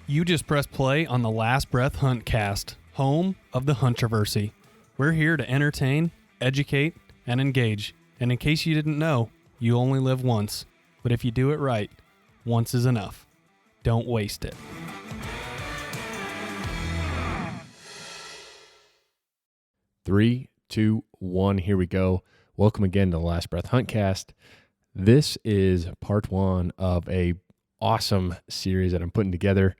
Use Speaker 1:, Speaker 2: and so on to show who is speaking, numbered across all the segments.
Speaker 1: You just press play on the Last Breath Hunt Cast, home of the Huntroversy. We're here to entertain, educate, and engage. And in case you didn't know, you only live once. But if you do it right, once is enough. Don't waste it.
Speaker 2: Three, two, one, here we go. Welcome again to the Last Breath Hunt Cast. This is part one of a awesome series that I'm putting together.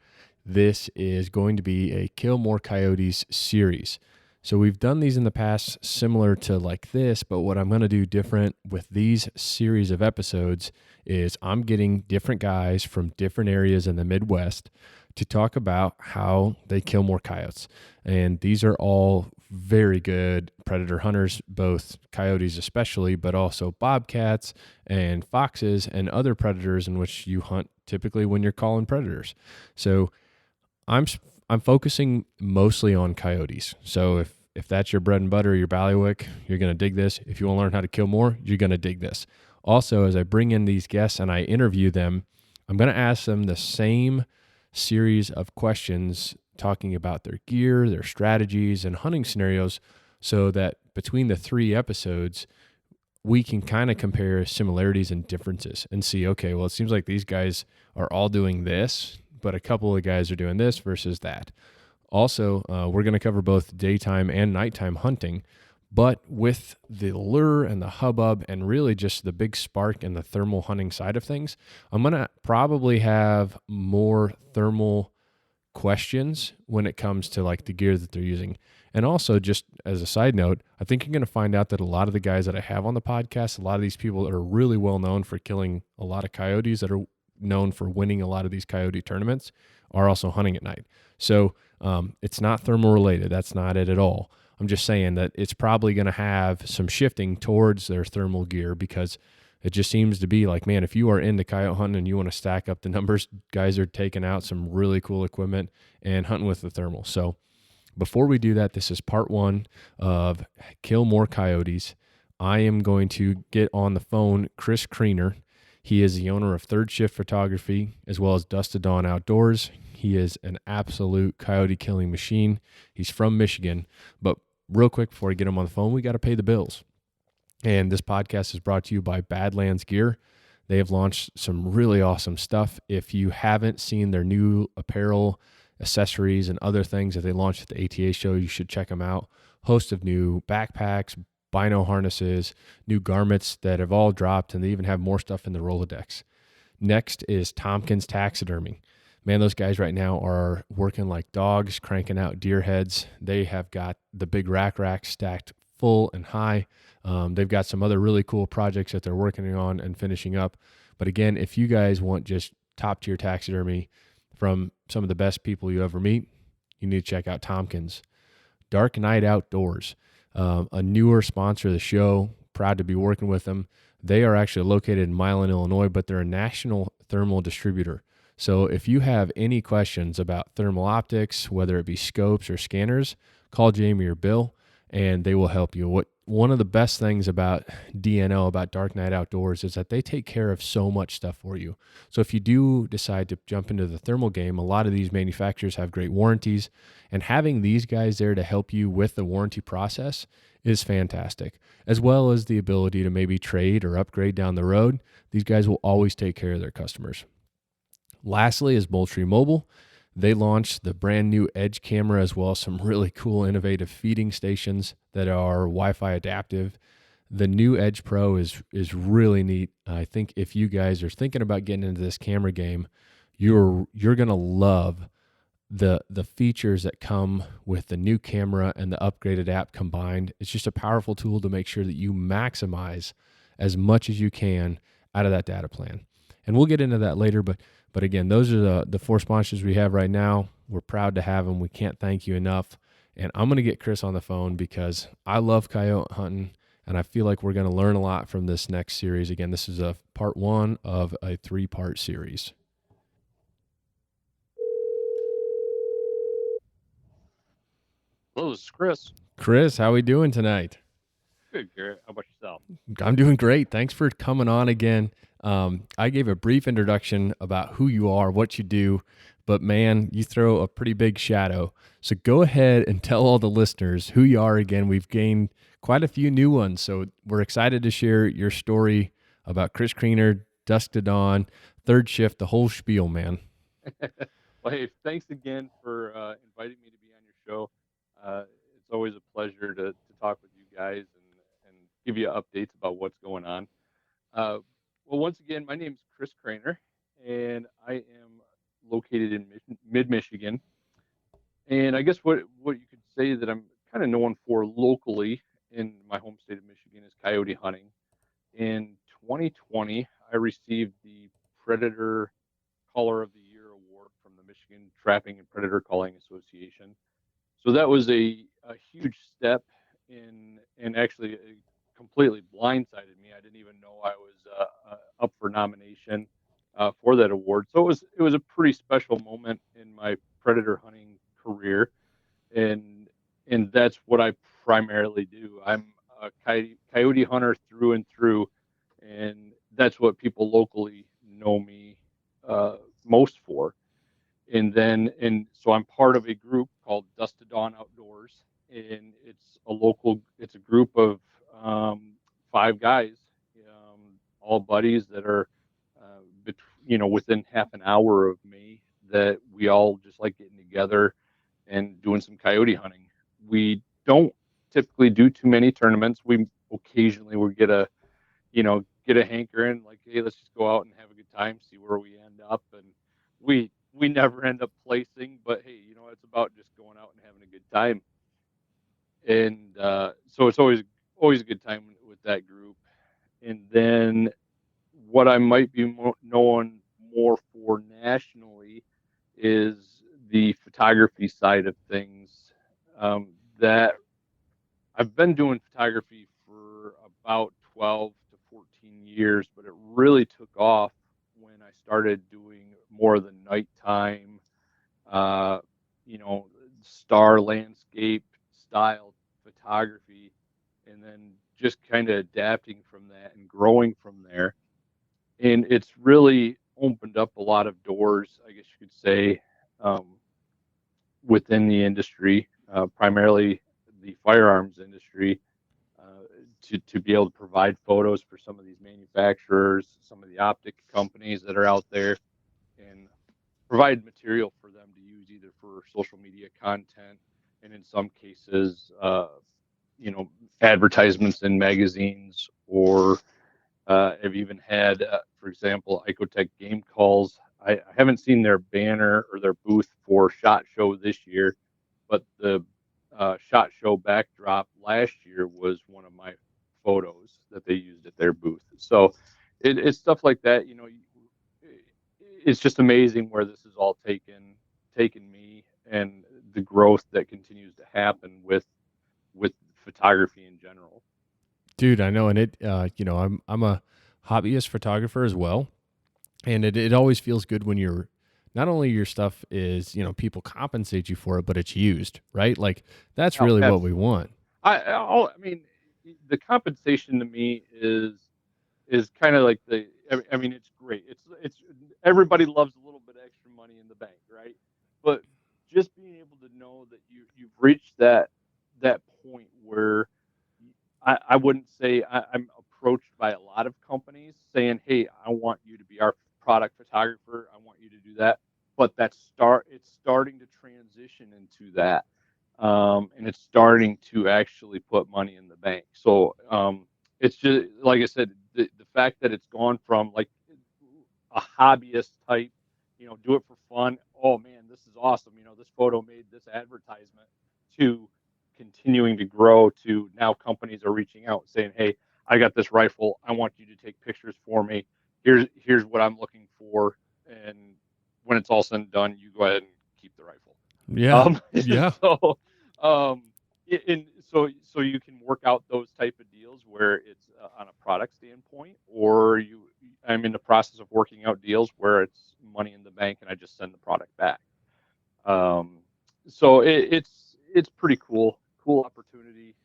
Speaker 2: This is going to be a Kill More Coyotes series. So we've done these in the past similar to like this, but what I'm going to do different with these series of episodes is I'm getting different guys from different areas in the Midwest to talk about how they kill more coyotes. And these are all very good predator hunters, both coyotes especially, but also bobcats and foxes and other predators in which you hunt typically when you're calling predators. So I'm focusing mostly on coyotes. So if that's your bread and butter, your bailiwick, you're going to dig this. If you want to learn how to kill more, you're going to dig this. Also, as I bring in these guests and I interview them, I'm going to ask them the same series of questions talking about their gear, their strategies, and hunting scenarios so that between the three episodes, we can kind of compare similarities and differences and see, okay, well, it seems like these guys are all doing this, but a couple of guys are doing this versus that. Also, we're going to cover both daytime and nighttime hunting, but with the lure and the hubbub and really just the big spark and the thermal hunting side of things, I'm going to probably have more thermal questions when it comes to like the gear that they're using. And also, just as a side note, I think you're going to find out that a lot of the guys that I have on the podcast, a lot of these people that are really well known for killing a lot of coyotes, that are known for winning a lot of these coyote tournaments, are also hunting at night. So it's not thermal related. That's not it at all. I'm just saying that it's probably going to have some shifting towards their thermal gear because it just seems to be like, man, if you are into coyote hunting and you want to stack up the numbers, guys are taking out some really cool equipment and hunting with the thermal. So before we do that, this is part one of Kill More Coyotes. I am going to get on the phone Chris Kreiner. He is the owner of Third Shift Photography as well as Dust to Dawn Outdoors. He is an absolute coyote killing machine. He's from Michigan. But real quick, before I get him on the phone, we got to pay the bills. And this podcast is brought to you by Badlands Gear. They have launched some really awesome stuff. If you haven't seen their new apparel, accessories, and other things that they launched at the ATA show, you should check them out. Host of new backpacks, bino harnesses, new garments that have all dropped, and they even have more stuff in the Rolodex. Next is Tompkins Taxidermy. Man, those guys right now are working like dogs, cranking out deer heads. They have got the big racks stacked full and high. They've got some other really cool projects that they're working on and finishing up. But again, if you guys want just top tier taxidermy from some of the best people you ever meet, you need to check out Tompkins. Dark Night Outdoors, a newer sponsor of the show. Proud to be working with them. They are actually located in Milan, Illinois, but they're a national thermal distributor. So if you have any questions about thermal optics, whether it be scopes or scanners, call Jamie or Bill and they will help you. One of the best things about DNO, about Dark Night Outdoors, is that they take care of so much stuff for you. So if you do decide to jump into the thermal game, a lot of these manufacturers have great warranties, and having these guys there to help you with the warranty process is fantastic, as well as the ability to maybe trade or upgrade down the road. These guys will always take care of their customers. Lastly is Moultrie Mobile. They launched the brand new Edge camera as well as some really cool innovative feeding stations that are Wi-Fi adaptive. The new Edge Pro is really neat. I think if you guys are thinking about getting into this camera game, you're going to love the features that come with the new camera and the upgraded app combined. It's just a powerful tool to make sure that you maximize as much as you can out of that data plan. And we'll get into that later, but again, those are the four sponsors we have right now. We're proud to have them. We can't thank you enough. And I'm going to get Chris on the phone because I love coyote hunting, and I feel like we're going to learn a lot from this next series. Again, this is a part one of a 3-part series.
Speaker 3: Hello, this is Chris.
Speaker 2: Chris, how we doing tonight?
Speaker 3: Good, Garrett. How about yourself?
Speaker 2: I'm doing great. Thanks for coming on again. I gave a brief introduction about who you are, what you do, but man, you throw a pretty big shadow. So go ahead and tell all the listeners who you are again. We've gained quite a few new ones, so we're excited to share your story about Chris Kreiner, Dusk to Dawn, Third Shift, the whole spiel, man.
Speaker 3: Well, hey, thanks again for inviting me to be on your show. It's always a pleasure to talk with you guys and give you updates about what's going on. Uh, well, once again, my name is Chris Kreiner, and I am located in mid Michigan. And I guess what you could say that I'm kind of known for locally in my home state of Michigan is coyote hunting. In 2020, I received the Predator Caller of the Year award from the Michigan Trapping and Predator Calling Association. So that was a huge step in actually completely blindsided me. I didn't even know I was up for nomination for that award. So it was a pretty special moment in my predator hunting career, and and that's what I primarily do. I'm a coyote hunter through and through, and that's what people locally know me most for. And so I'm part of a group called Dust to Dawn Outdoors, and it's a group of five guys, all buddies that are, within half an hour of me, that we all just like getting together and doing some coyote hunting. We don't typically do too many tournaments. We occasionally will get a hankering, like, hey, let's just go out and have a good time, see where we end up. And we never end up placing, but hey, it's about just going out and having a good time. And so it's always a good time with that group. And then what I might be known more for nationally is the photography side of things. That I've been doing photography for about 12 to 14 years, but it really took off when I started doing more of the nighttime, uh, you know, star landscape style photography, and then just kind of adapting from that and growing from there. And it's really opened up a lot of doors, I guess you could say, um, within the industry, primarily the firearms industry, to be able to provide photos for some of these manufacturers, some of the optic companies that are out there, and provide material for them to use either for social media content, and in some cases, advertisements in magazines, or I've even had, for example, Icotech Game Calls. I haven't seen their banner or their booth for SHOT Show this year, but the SHOT Show backdrop last year was one of my photos that they used at their booth. So it's stuff like that. It's just amazing where this has all taken me, and the growth that continues to happen with photography in general.
Speaker 2: Dude, I know, and I'm a hobbyist photographer as well, and it always feels good when you're not only your stuff is, people compensate you for it, but it's used, right? Like that's
Speaker 3: Oh,
Speaker 2: really what we
Speaker 3: absolutely.
Speaker 2: want.
Speaker 3: I mean, the compensation to me is kind of like I mean, it's great. It's everybody loves a little bit extra money in the bank, right? But just being able to know that you've reached that point where I wouldn't say I'm approached by a lot of companies saying, "Hey, I want you to be our product photographer. I want you to do that." But it's starting to transition into that, and it's starting to actually put money in the bank. So it's just like I said, the fact that it's gone from like a hobbyist type, do it for fun. Oh man, this is awesome. This photo made this advertisement, to continuing to grow to now companies are reaching out saying, hey, I got this rifle. I want you to take pictures for me. Here's what I'm looking for. And when it's all said and done, you go ahead and keep the rifle.
Speaker 2: Yeah.
Speaker 3: Um,
Speaker 2: Yeah.
Speaker 3: so, um, so you can work out those type of deals where it's on a product standpoint, or I'm in the process of working out deals where it's money in the bank and I just send the product back. Um, so it's pretty cool opportunity,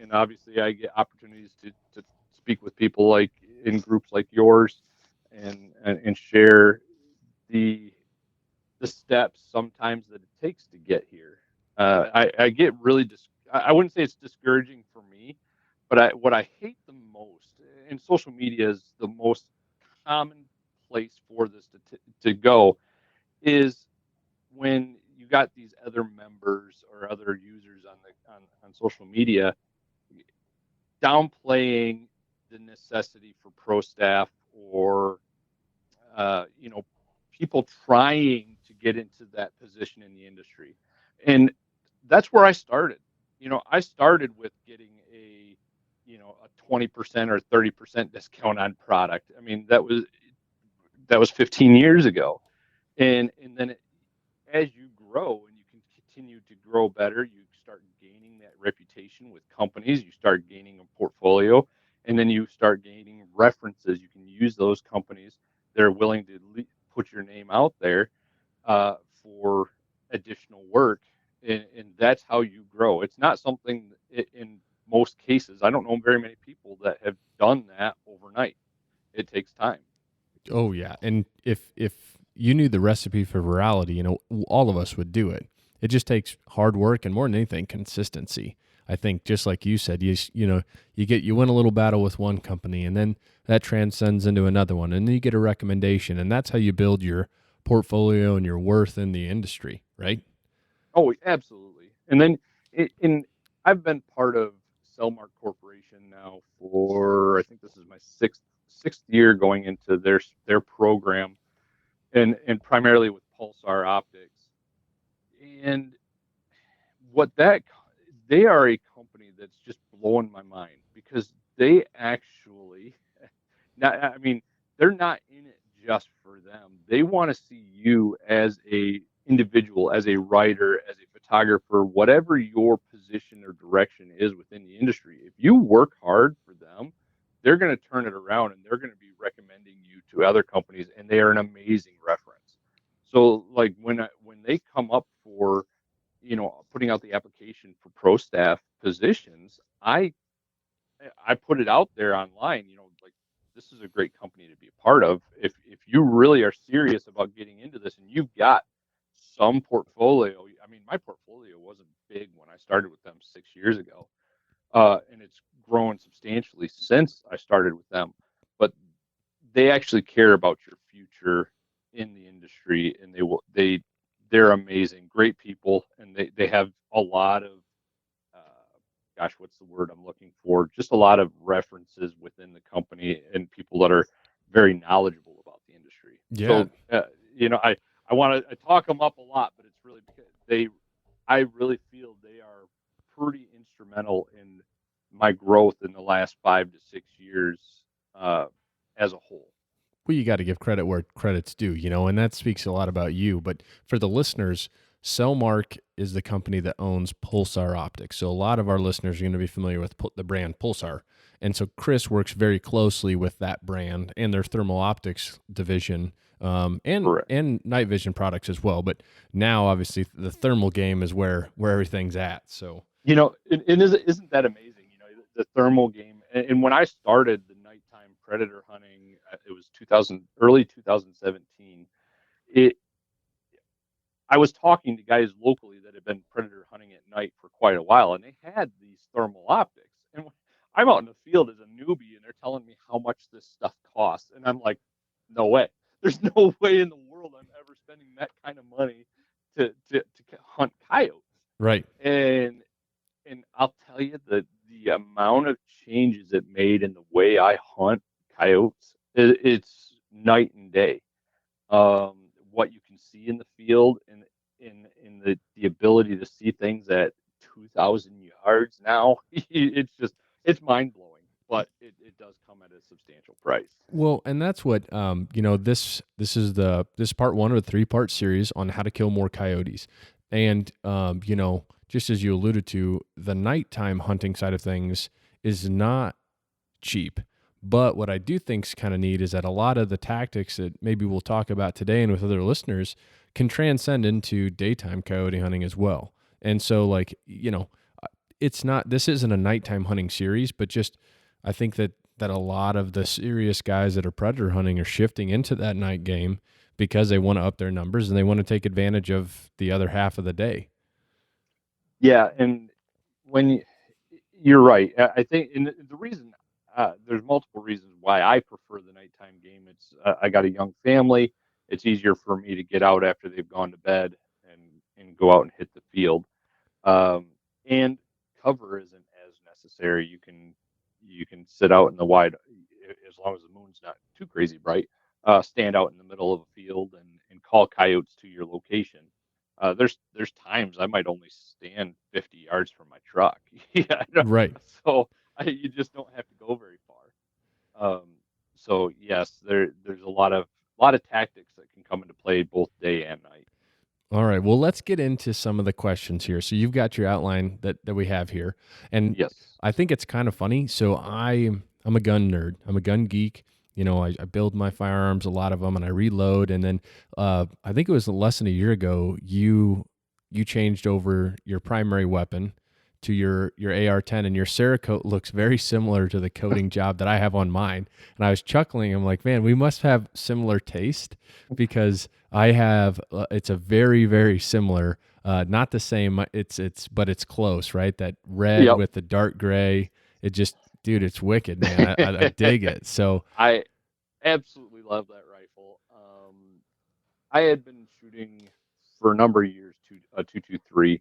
Speaker 3: and obviously I get opportunities to speak with people like in groups like yours, and share the the steps sometimes that it takes to get here. I get really I wouldn't say it's discouraging for me, but what I hate the most, and social media is the most common place for this to go, is when you got these other members or other users on social media downplaying the necessity for pro staff, or people trying to get into that position in the industry. And that's where I started. I started with getting a 20% or 30% discount on product. I mean, that was 15 years ago. And then as you grow and you can continue to grow better, you start gaining that reputation with companies, you start gaining a portfolio, and then you start gaining references. You can use those companies that are willing to put your name out there for additional work. And that's how you grow. It's not something in most cases. I don't know very many people that have done that overnight. It takes time.
Speaker 2: Oh yeah, and if you knew the recipe for virality, all of us would do it. It just takes hard work and more than anything, consistency. I think just like you said, you win a little battle with one company, and then that transcends into another one, and then you get a recommendation, and that's how you build your portfolio and your worth in the industry, right?
Speaker 3: Oh, absolutely. And then I've been part of Cellmark Corporation now for, I think this is my sixth year going into their program, and primarily with Pulsar Optics. And what that they are a company that's just blowing my mind, because they actually, not, I mean, they're not in it just for them. They want to see you as a individual, as a writer, as a photographer, whatever your position or direction is within the industry. If you work hard for them, they're going to turn it around and they're going to be recommending you to other companies, and they are an amazing reference. So like when they come up for putting out the application for pro staff positions, I put it out there online, like, this is a great company to be a part of. If you really are serious about getting into this and you've got some portfolio. I mean, my portfolio wasn't big when I started with them 6 years ago. And it's grown substantially since I started with them. But they actually care about your future in the industry, and they're amazing, great people, and they have a lot of what's the word I'm looking for? Just a lot of references within the company and people that are very knowledgeable about the industry.
Speaker 2: Yeah.
Speaker 3: So, I want to talk them up a lot, but it's really because I really feel they are pretty instrumental in my growth in the last 5 to 6 years as a whole.
Speaker 2: Well, you got to give credit where credit's due, and that speaks a lot about you. But for the listeners, Cellmark is the company that owns Pulsar Optics. So a lot of our listeners are going to be familiar with the brand Pulsar. And so Chris works very closely with that brand and their thermal optics division, and night vision products as well. But now, obviously, the thermal game is where everything's at. So
Speaker 3: isn't that amazing? The thermal game. And when I started the nighttime predator hunting, it was early 2017. I was talking to guys locally that had been predator hunting at night for quite a while, and they had these thermal optics. And I'm out in the field as a newbie, and they're telling me how much this stuff costs, and I'm like, no way. There's no way in the world I'm ever spending that kind of money to hunt coyotes.
Speaker 2: Right.
Speaker 3: And I'll tell you that the amount of changes it made in the way I hunt coyotes, it's night and day. What you can see in the field, and in the ability to see things at 2,000 yards now, it's mind blowing, but it does come at a substantial price.
Speaker 2: Well, and that's what this is part one of a 3-part series on how to kill more coyotes, and just as you alluded to, the nighttime hunting side of things is not cheap. But what I do think is kind of neat is that a lot of the tactics that maybe we'll talk about today and with other listeners can transcend into daytime coyote hunting as well. And so, this isn't a nighttime hunting series, but just I think that a lot of the serious guys that are predator hunting are shifting into that night game because they want to up their numbers and they want to take advantage of the other half of the day.
Speaker 3: Yeah, and you're right. I think, and the reason there's multiple reasons why I prefer the nighttime game. It's I got a young family. It's easier for me to get out after they've gone to bed and go out and hit the field. Um, and cover isn't as necessary. You can sit out in the wide, as long as the moon's not too crazy bright. Stand out in the middle of a field and call coyotes to your location. There's times I might only stand 50 yards from my truck. Yeah,
Speaker 2: Right.
Speaker 3: so you just don't have to go very far. So yes, there's a lot of tactics that can come into play both day and night.
Speaker 2: All right. Well, let's get into some of the questions here. So you've got your outline that we have here, and
Speaker 3: Yes.
Speaker 2: I think it's kind of funny. So I'm a gun nerd. I'm a gun geek. You know, I build my firearms, a lot of them, and I reload. And then I think it was less than a year ago, you changed over your primary weapon to your AR-10, and your Cerakote looks very similar to the coating job that I have on mine. And I was chuckling. I'm like, man, we must have similar taste, because I have it's a very, very similar, not the same. But it's close, right? That red
Speaker 3: Yep.
Speaker 2: with the dark gray. It just, dude, it's wicked, man. I dig it. So
Speaker 3: I absolutely love that rifle. I had been shooting for a number of years a 223,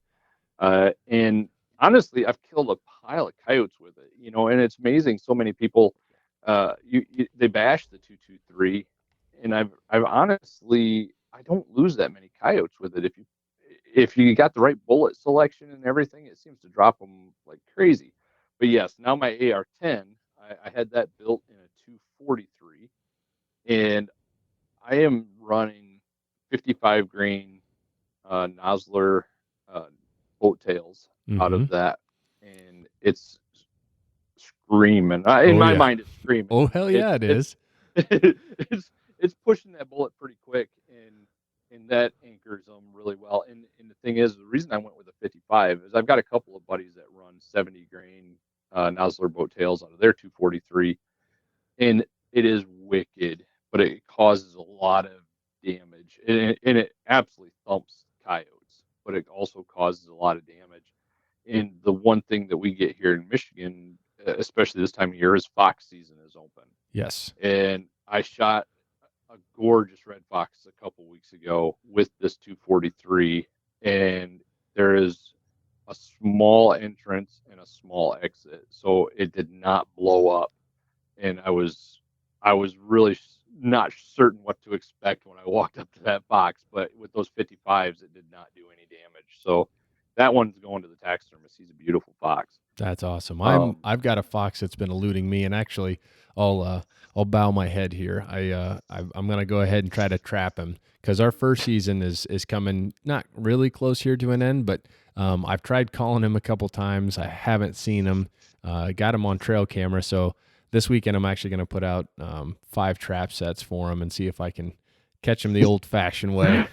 Speaker 3: and honestly, I've killed a pile of coyotes with it. And it's amazing. So many people, they bash the 223, and I've honestly, I don't lose that many coyotes with it. If you got the right bullet selection and everything, it seems to drop them like crazy. But yes, now my AR-10, I had that built in a 243, and I am running 55 grain Nosler uh, boat tails out
Speaker 2: mm-hmm.
Speaker 3: of that, and it's screaming. In
Speaker 2: Oh
Speaker 3: my
Speaker 2: yeah.
Speaker 3: mind, it's screaming.
Speaker 2: Oh hell yeah, it is.
Speaker 3: It's pushing that bullet pretty quick, and that anchors them really well. And the thing is, the reason I went with a 55 is I've got a couple of buddies that run 70 grain Nosler boat tails out of their 243, and it is wicked, but it causes a lot of damage, and it absolutely thumps coyotes, but it also causes a lot of damage. And the one thing that we get here in Michigan, especially this time of year, is fox season is open.
Speaker 2: Yes.
Speaker 3: And I shot a gorgeous red fox a couple weeks ago with this 243, and there is a small entrance and a small exit, so it did not blow up. And I was really not certain what to expect when I walked up to that box, but with those 55s, it did not do any damage. So that one's going to the taxidermist. He's a beautiful fox.
Speaker 2: That's awesome.
Speaker 3: Um,
Speaker 2: I've got a fox that's been eluding me, and actually, I'll bow my head here. I'm gonna go ahead and try to trap him, because our first season is coming not really close here to an end, but I've tried calling him a couple times. I haven't seen him. Got him on trail camera, so this weekend I'm actually gonna put out 5 trap sets for him and see if I can catch him the old-fashioned way.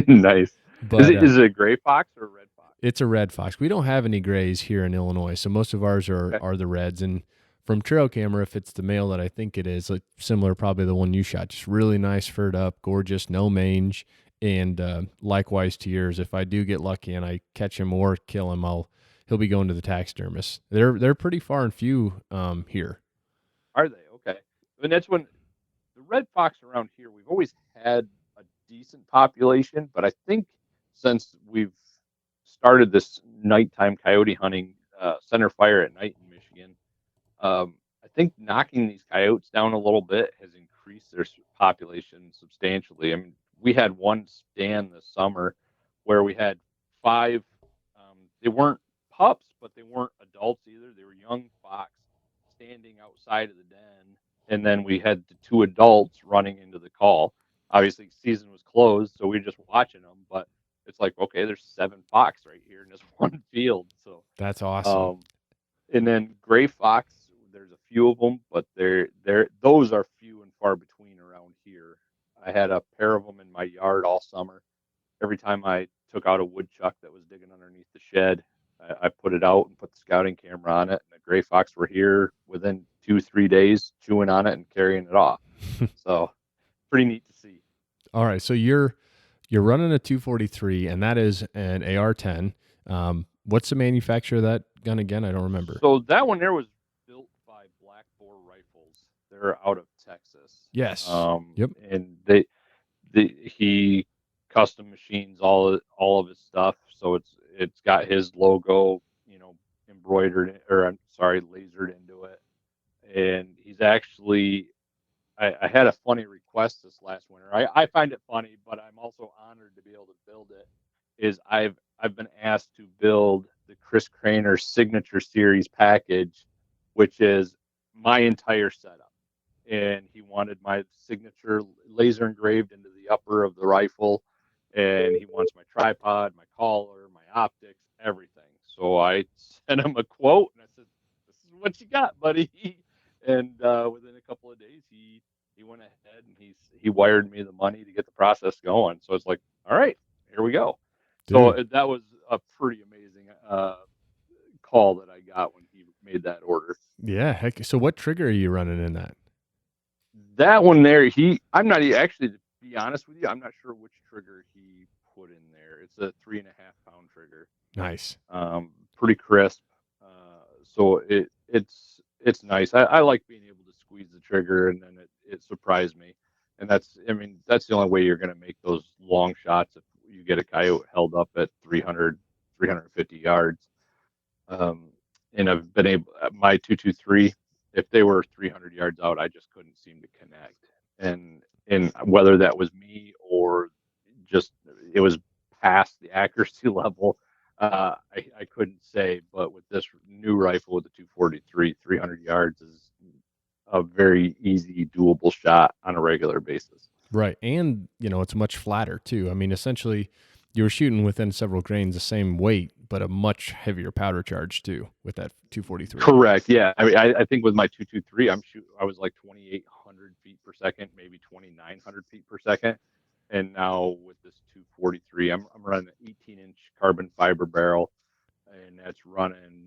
Speaker 3: nice.
Speaker 2: But
Speaker 3: Is it a gray fox or a red fox?
Speaker 2: it's a red fox. We don't have any grays here in Illinois, so most of ours
Speaker 3: Okay.
Speaker 2: are the reds. And from trail camera, if it's the male that I think it is, like similar probably the one you shot, just really nice furred up, gorgeous, no mange, and likewise to yours. If I do get lucky and I catch him or kill him, he'll be going to the taxidermist. They're pretty far and few here.
Speaker 3: Are they? Okay. And that's when the red fox around here, we've always had a decent population, but I think since we've started this nighttime coyote hunting, center fire at night in Michigan, I think knocking these coyotes down a little bit has increased their population substantially. I mean, we had one stand this summer where we had 5. They weren't pups, but they weren't adults either. They were young fox standing outside of the den, and then we had the 2 adults running into the call. Obviously, season was closed, so we were just watching them. But it's like, okay, there's 7 fox right here in this one field. So,
Speaker 2: That's awesome.
Speaker 3: um, and then gray fox, there's a few of them, but those are few and far between around here. I had a pair of them in my yard all summer. Every time I took out a woodchuck that was digging underneath the shed, I put it out and put the scouting camera on it. And the gray fox were here within 2-3 days, chewing on it and carrying it off. So pretty neat to see.
Speaker 2: All right. So you're running a 243, and that is an AR-10. What's the manufacturer of that gun again? I don't remember.
Speaker 3: So that one there was built by Black Boar Rifles. They're out of Texas.
Speaker 2: Yes. Yep.
Speaker 3: And he custom machines all of his stuff, so it's got his logo, embroidered, or I'm sorry, lasered into it. And he's actually, I had a funny request this last winter. I find it funny, but I'm also honored to be able to build it. Is I've been asked to build the Chris Kreiner Signature Series package, which is my entire setup. And he wanted my signature laser engraved into the upper of the rifle, and he wants my tripod, my collar, my optics, everything. So I sent him a quote, and I said, "This is what you got, buddy." And within a couple of days, he went ahead and he wired me the money to get the process going. So it's like, all right, here we go.
Speaker 2: Dude.
Speaker 3: So that was a pretty amazing call that I got when he made that order.
Speaker 2: Yeah. Heck. So what trigger are you running in that?
Speaker 3: That one there, I'm not actually, to be honest with you, I'm not sure which trigger he put in there. It's a 3.5 pound trigger.
Speaker 2: Nice.
Speaker 3: Pretty crisp. So it's nice. I like being able to squeeze the trigger, and then it surprised me. And that's the only way you're going to make those long shots if you get a coyote held up at 300, 350 yards. And I've been able, my 223, if they were 300 yards out, I just couldn't seem to connect. And whether that was me or just it was past the accuracy level, I couldn't say. But with this new rifle with the 243, 300 yards is a very easy, doable shot on a regular basis.
Speaker 2: Right. And, it's much flatter too. I mean, essentially you were shooting within several grains the same weight, but a much heavier powder charge too with that 243.
Speaker 3: Correct. Yeah. I mean, I think with my 223, I was like 2,800 feet per second, maybe 2,900 feet per second. And now with this 243, I'm running an 18-inch carbon fiber barrel, and that's running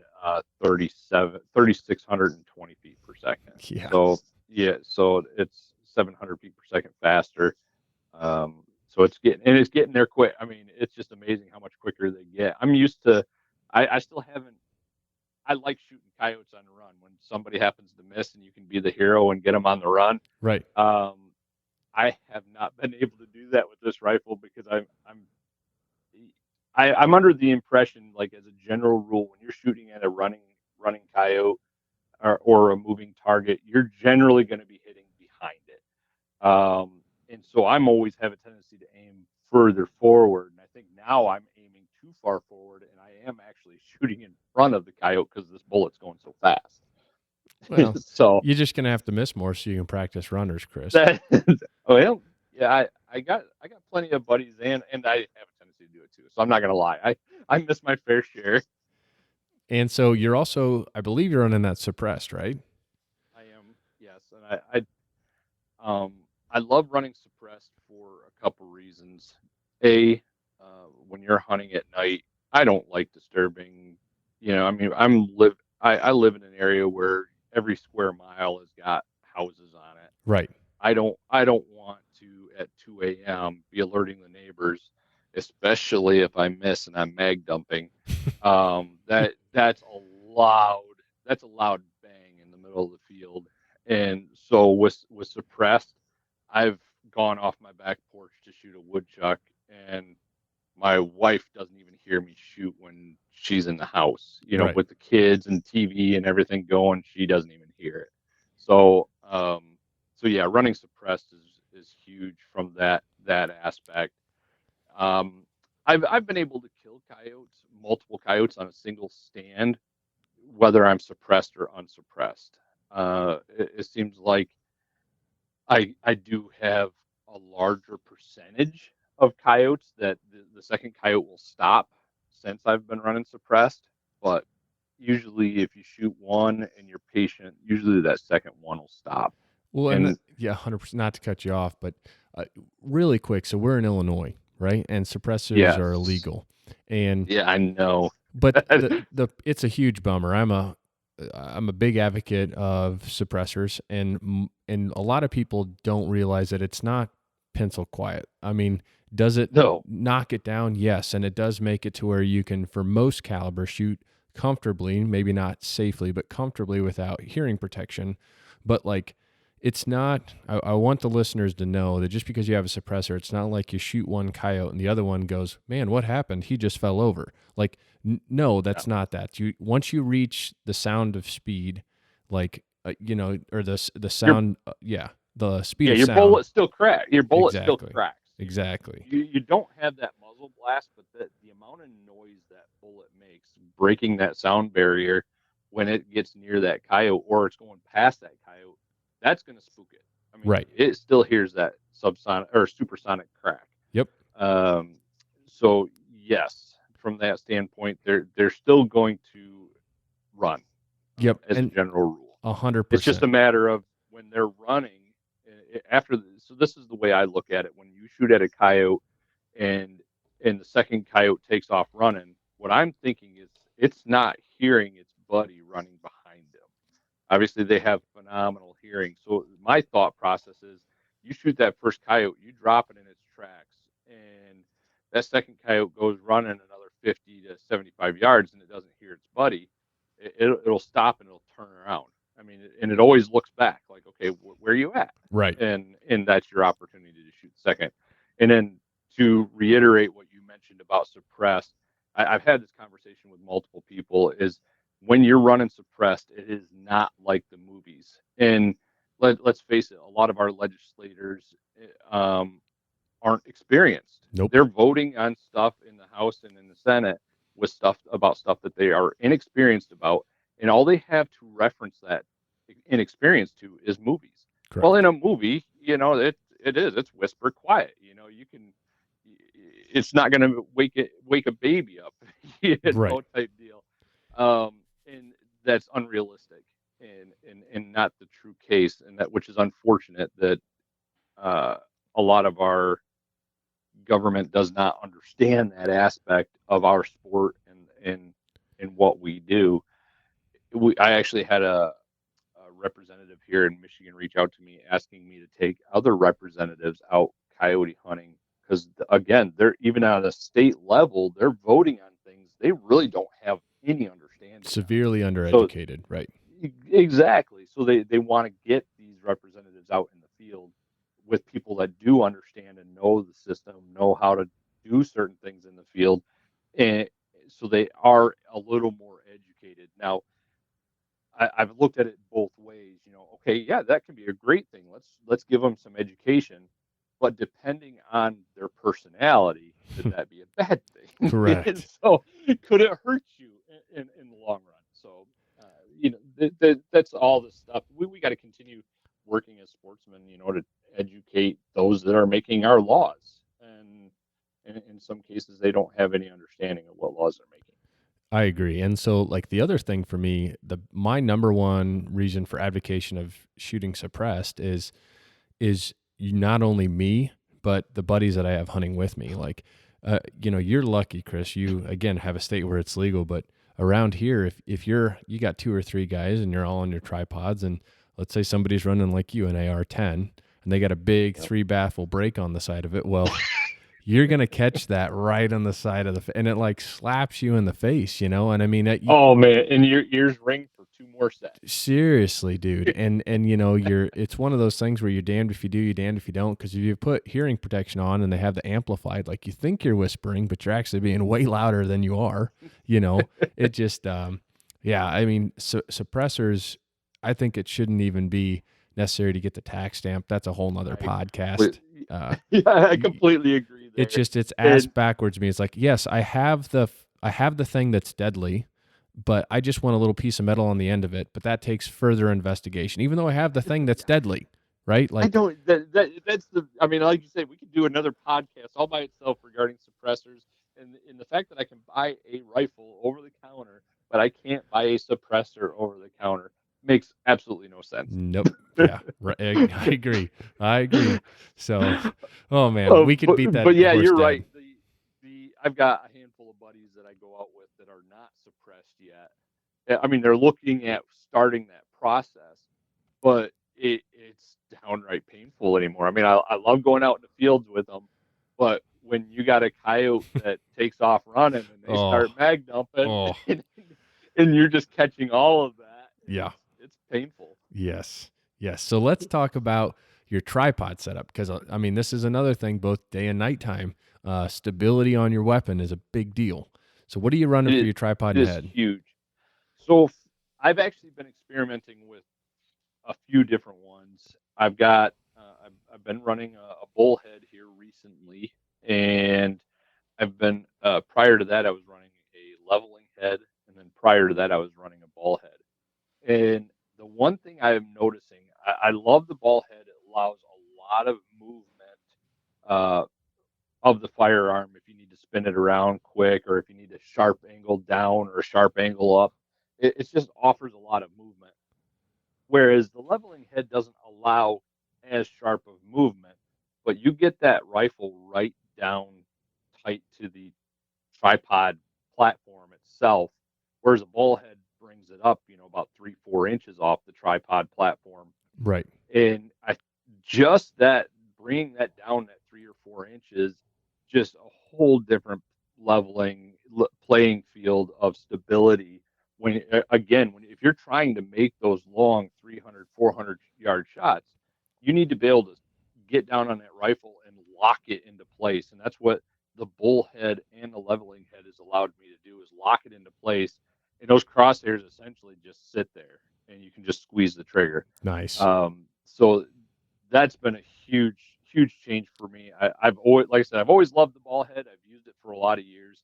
Speaker 3: 3,620 feet per second.
Speaker 2: Yeah.
Speaker 3: So it's 700 feet per second faster. So it's getting there quick. I mean, it's just amazing how much quicker they get. I'm used to, I still haven't, I like shooting coyotes on the run when somebody happens to miss and you can be the hero and get them on the run.
Speaker 2: Right.
Speaker 3: I have not been able to do that with this rifle because I'm under the impression, like as a general rule, when you're shooting at a running coyote or a moving target, you're generally going to be hitting behind it. And so I'm always have a tendency to aim further forward. And I think now I'm aiming too far forward, and I am actually shooting in front of the coyote because this bullet's going so fast.
Speaker 2: Well,
Speaker 3: so
Speaker 2: you're just going to have to miss more so you can practice runners, Chris.
Speaker 3: Well, yeah, I got plenty of buddies, and I have a tendency to do it too. So I'm not going to lie. I miss my fair share.
Speaker 2: And so you're also, I believe you're running that suppressed, right?
Speaker 3: I am, yes. And I love running suppressed for a couple reasons. When you're hunting at night, I don't like disturbing. I mean, I live in an area where every square mile has got houses on it.
Speaker 2: Right.
Speaker 3: I don't want to at 2 a.m. be alerting the neighbors, especially if I miss and I'm mag dumping. That's a loud bang in the middle of the field. And so with suppressed, I've gone off my back porch to shoot a woodchuck, and my wife doesn't even hear me shoot when she's in the house.
Speaker 2: Right.
Speaker 3: With the kids and TV and everything going, she doesn't even hear it. So yeah, running suppressed is huge from that aspect. I've been able to kill multiple coyotes on a single stand, whether I'm suppressed or unsuppressed. It seems like I do have a larger percentage of coyotes that the second coyote will stop since I've been running suppressed. But usually if you shoot one and you're patient, usually that second one will stop.
Speaker 2: Well, yeah, 100%, not to cut you off, but really quick. So we're in Illinois, right? And suppressors are illegal. And
Speaker 3: yeah, I know.
Speaker 2: But it's a huge bummer. I'm a big advocate of suppressors, and a lot of people don't realize that it's not pencil quiet. I mean, does it
Speaker 3: No.
Speaker 2: knock it down? Yes. And it does make it to where you can, for most caliber, shoot comfortably, maybe not safely, but comfortably without hearing protection. But like, it's not, I want the listeners to know that just because you have a suppressor, it's not like you shoot one coyote and the other one goes, man, what happened? He just fell over. Like, no, that's not that. Once you reach the sound of speed, like, or the sound, the speed of
Speaker 3: your
Speaker 2: sound.
Speaker 3: bullet still cracks. Your bullet still
Speaker 2: Exactly.
Speaker 3: cracks.
Speaker 2: Exactly.
Speaker 3: You don't have that muzzle blast, but the amount of noise that bullet makes breaking that sound barrier when it gets near that coyote or it's going past that coyote, that's going to spook it. I mean,
Speaker 2: Right.
Speaker 3: it still hears that subsonic or supersonic crack.
Speaker 2: Yep.
Speaker 3: So yes, from that standpoint, they're still going to run.
Speaker 2: Yep.
Speaker 3: As a general rule,
Speaker 2: 100%.
Speaker 3: it's just a matter of when they're running. So this is the way I look at it. When you shoot at a coyote and the second coyote takes off running, what I'm thinking is it's not hearing its buddy running behind him. Obviously, they have phenomenal hearing. So my thought process is you shoot that first coyote, you drop it in its tracks, and that second coyote goes running another 50 to 75 yards and it doesn't hear its buddy, it'll stop and it'll turn around. I mean, and it always looks back like, okay, where are you at?
Speaker 2: Right.
Speaker 3: And that's your opportunity to shoot second. And then to reiterate what you mentioned about suppressed, I've had this conversation with multiple people, is when you're running suppressed, it is not like the movies. And let's face it, a lot of our legislators aren't experienced.
Speaker 2: Nope.
Speaker 3: They're voting on stuff in the House and in the Senate with stuff that they are inexperienced about, and all they have to reference that inexperience to is movies.
Speaker 2: Correct.
Speaker 3: Well, in a movie, it's whisper quiet. You can. It's not going to wake a baby up,
Speaker 2: right.
Speaker 3: type deal, and that's unrealistic and not the true case, and that which is unfortunate that a lot of our government does not understand that aspect of our sport and what we do. I actually had a representative here in Michigan reach out to me asking me to take other representatives out coyote hunting because again, they're even at a state level, they're voting on things they really don't have any understanding.
Speaker 2: Severely undereducated, right?
Speaker 3: Exactly. So they want to get these representatives out in the field with people that do understand and know the system, know how to do certain things in the field, and so they are a little more educated. Now, I've looked at it both ways. Okay, yeah, that can be a great thing. Let's give them some education, but depending on their personality, could that be a bad thing?
Speaker 2: Correct.
Speaker 3: And so, could it hurt you in the long run? So, that's all the stuff. We got to continue working as sportsmen, to educate those that are making our laws, and in some cases, they don't have any understanding of what laws they're making.
Speaker 2: I agree. And so like the other thing for me, my number one reason for advocacy of shooting suppressed is not only me, but the buddies that I have hunting with me. Like, you're lucky, Chris, you again have a state where it's legal, but around here, if you got 2 or 3 guys and you're all on your tripods, and let's say somebody's running like you an AR-10 and they got a big 3-baffle break on the side of it. Well, you're going to catch that right on the side of and it like slaps you in the face, And I mean,
Speaker 3: oh man, and your ears ring for 2 more sets.
Speaker 2: Seriously, dude. And it's one of those things where you're damned if you do, you're damned if you don't. Cause if you put hearing protection on and they have the amplified, like you think you're whispering, but you're actually being way louder than you are, it just, I mean, suppressors, I think it shouldn't even be necessary to get the tax stamp. That's a whole nother podcast.
Speaker 3: I completely agree there.
Speaker 2: It's ass backwards to me. It's like, yes, I have the thing that's deadly, but I just want a little piece of metal on the end of it. But that takes further investigation, even though I have the thing that's deadly, right? Like,
Speaker 3: I don't, that's I mean, like you said, we could do another podcast all by itself regarding suppressors and the fact that I can buy a rifle over the counter, but I can't buy a suppressor over the counter makes absolutely no sense.
Speaker 2: Nope. Yeah, right. I agree. So, oh man, we could beat that.
Speaker 3: But yeah, you're right. I've got a handful of buddies that I go out with that are not suppressed yet. I mean, they're looking at starting that process, but it's downright painful anymore. I mean, I love going out in the fields with them, but when you got a coyote that takes off running and they
Speaker 2: Oh,
Speaker 3: start mag dumping
Speaker 2: oh,
Speaker 3: and you're just catching all of that,
Speaker 2: yeah.
Speaker 3: it's painful.
Speaker 2: Yes. Yes. So let's talk about your tripod setup because, I mean, this is another thing, both day and nighttime. Stability on your weapon is a big deal. So, what are you running for your tripod
Speaker 3: It
Speaker 2: and
Speaker 3: is
Speaker 2: head?
Speaker 3: huge. So I've actually been experimenting with a few different ones. I've been running a bullhead here recently, and I've been prior to that I was running a leveling head, and then prior to that I was running a ball head. And the one thing I am noticing, I love the ball head. It allows a lot of movement uh, of the firearm if you need to spin it around quick, or if you need a sharp angle down or a sharp angle up. It just offers a lot of movement. Whereas the leveling head doesn't allow as sharp of movement, but you get that rifle right down tight to the tripod platform itself, whereas a ball head brings it up, about 3-4 inches off the tripod platform.
Speaker 2: Right.
Speaker 3: And I just that bringing that down that 3 or 4 inches, just a whole different leveling playing field of stability. When again, if you're trying to make those long 300, 400-yard shots, you need to be able to get down on that rifle and lock it into place. And that's what the bullhead and the leveling head has allowed me to do, is lock it into place. And those crosshairs essentially just sit there and you can just squeeze the trigger.
Speaker 2: Nice.
Speaker 3: So that's been a huge change for me. I've always, like I said, I've always loved the ball head. I've used it for a lot of years,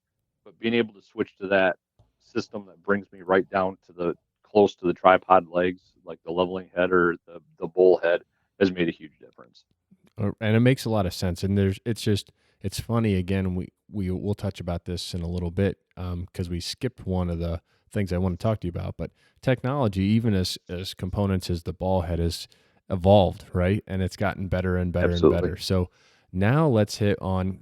Speaker 3: but being able to switch to that system that brings me right down to the close to the tripod legs, like the leveling head or the bull head, has made a huge difference.
Speaker 2: And it makes a lot of sense. And it's funny again. We'll touch about this in a little bit because we skipped one of the things I want to talk to you about. But technology, even as components as the ball head, has evolved, right? And it's gotten better and better
Speaker 3: Absolutely.
Speaker 2: and better. So now let's hit on.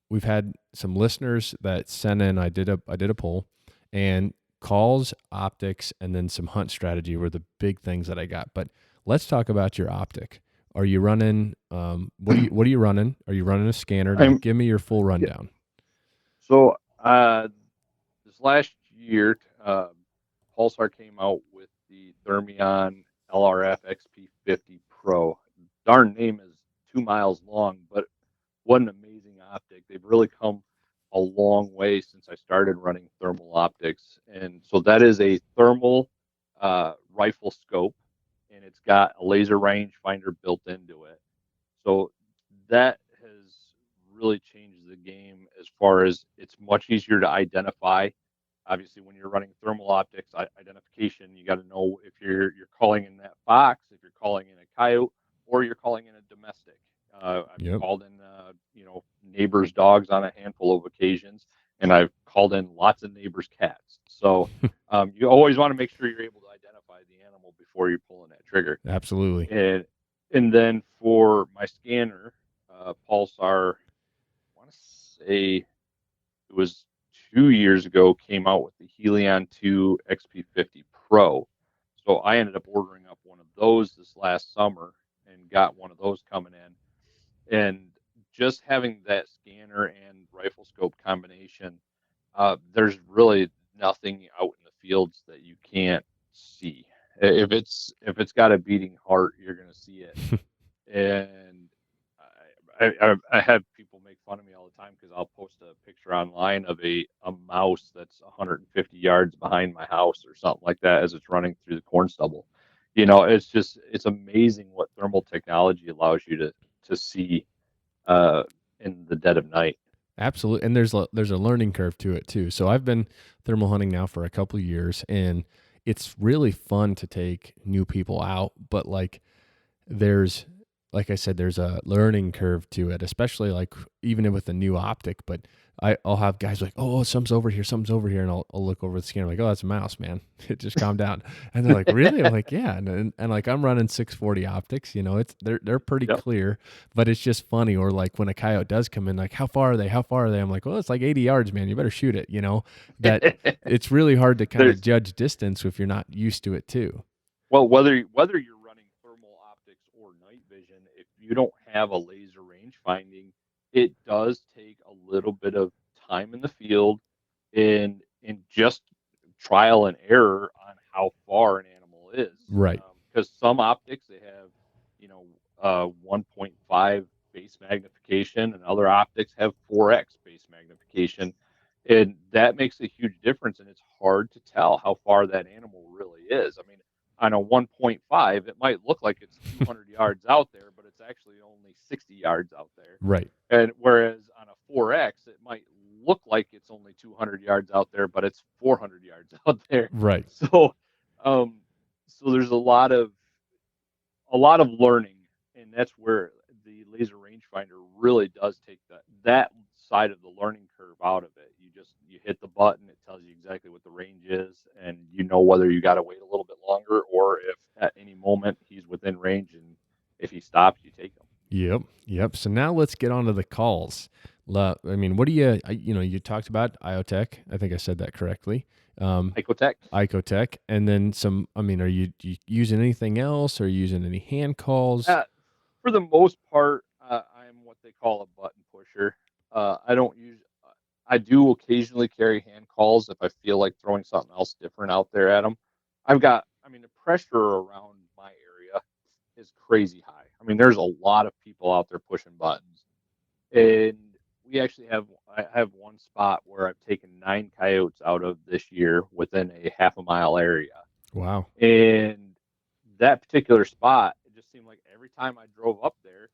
Speaker 2: We've had some listeners that sent in. I did a poll, and calls, optics, and then some hunt strategy were the big things that I got. But let's talk about your optic. Are you running? What are you running? Are you running a scanner? Like, give me your full rundown.
Speaker 3: So this last year, Pulsar came out with the Thermion LRF XP50 Pro. Darn name is 2 miles long, but what an amazing optic. They've really come a long way since I started running thermal optics. And so that is a thermal rifle scope, and it's got a laser rangefinder built into it. So that has really changed the game as far as it's much easier to identify. Obviously, when you're running thermal optics identification, you got to know if you're calling in that fox, if you're calling in a coyote, or you're calling in a domestic. I've called in neighbors' dogs on a handful of occasions, and I've called in lots of neighbors' cats. So you always want to make sure you're able to identify the animal before you're pulling that trigger.
Speaker 2: Absolutely.
Speaker 3: And then for my scanner, Pulsar, I want to say it was 2 years ago, came out with the Helion 2 XP50 Pro. So I ended up ordering up one of those this last summer and got one of those coming in. And just having that scanner and rifle scope combination, there's really nothing out in the fields that you can't see. If it's got a beating heart, you're going to see it. And I have people make fun of me all the time because I'll post a picture online of a mouse that's 150 yards behind my house or something like that as it's running through the corn stubble. It's amazing what thermal technology allows you to see in the dead of night.
Speaker 2: Absolutely. And there's a learning curve to it too. So I've been thermal hunting now for a couple of years, and it's really fun to take new people out, but like I said, there's a learning curve to it, especially like even with a new optic. But I'll have guys like, oh, something's over here, and I'll look over the scanner like, oh, that's a mouse, man. It just calmed down. And they're like, really? I'm like, yeah. And like I'm running 640 optics, they're pretty clear, but it's just funny. Or like when a coyote does come in, like, how far are they? How far are they? I'm like, well, it's like 80 yards, man. You better shoot it. That it's really hard to kind of judge distance if you're not used to it too.
Speaker 3: Well, whether you're running thermal optics or night you don't have a laser range finding, it does take a little bit of time in the field and just trial and error on how far an animal is.
Speaker 2: Right.
Speaker 3: Because some optics, they have, 1.5 base magnification, and other optics have 4x base magnification. And that makes a huge difference, and it's hard to tell how far that animal really is. I mean, on a 1.5, it might look like it's 200 yards out there, but it's actually only 60 yards out there.
Speaker 2: Right.
Speaker 3: And whereas on a 4x, it might look like it's only 200 yards out there, but it's 400 yards out there.
Speaker 2: Right.
Speaker 3: So, so there's a lot of learning, and that's where the laser rangefinder really does take that side of the learning curve out of it. You hit the button, it tells you exactly what the range is, and you know whether you got to wait a little bit longer or if at any moment he's within range, and if he stops, you take him.
Speaker 2: Yep. So now let's get on to the calls. I mean, what do you talked about IoTech. I think I said that correctly. Icotech. And then some, I mean, are you using anything else? Are you using any hand calls?
Speaker 3: For the most part, I'm what they call a button pusher. I do occasionally carry hand calls if I feel like throwing something else different out there at them. The pressure around my area is crazy high. I mean, there's a lot of people out there pushing buttons. And I have one spot where I've taken 9 coyotes out of this year within a half a mile area.
Speaker 2: Wow.
Speaker 3: And that particular spot, it just seemed like every time I drove up there,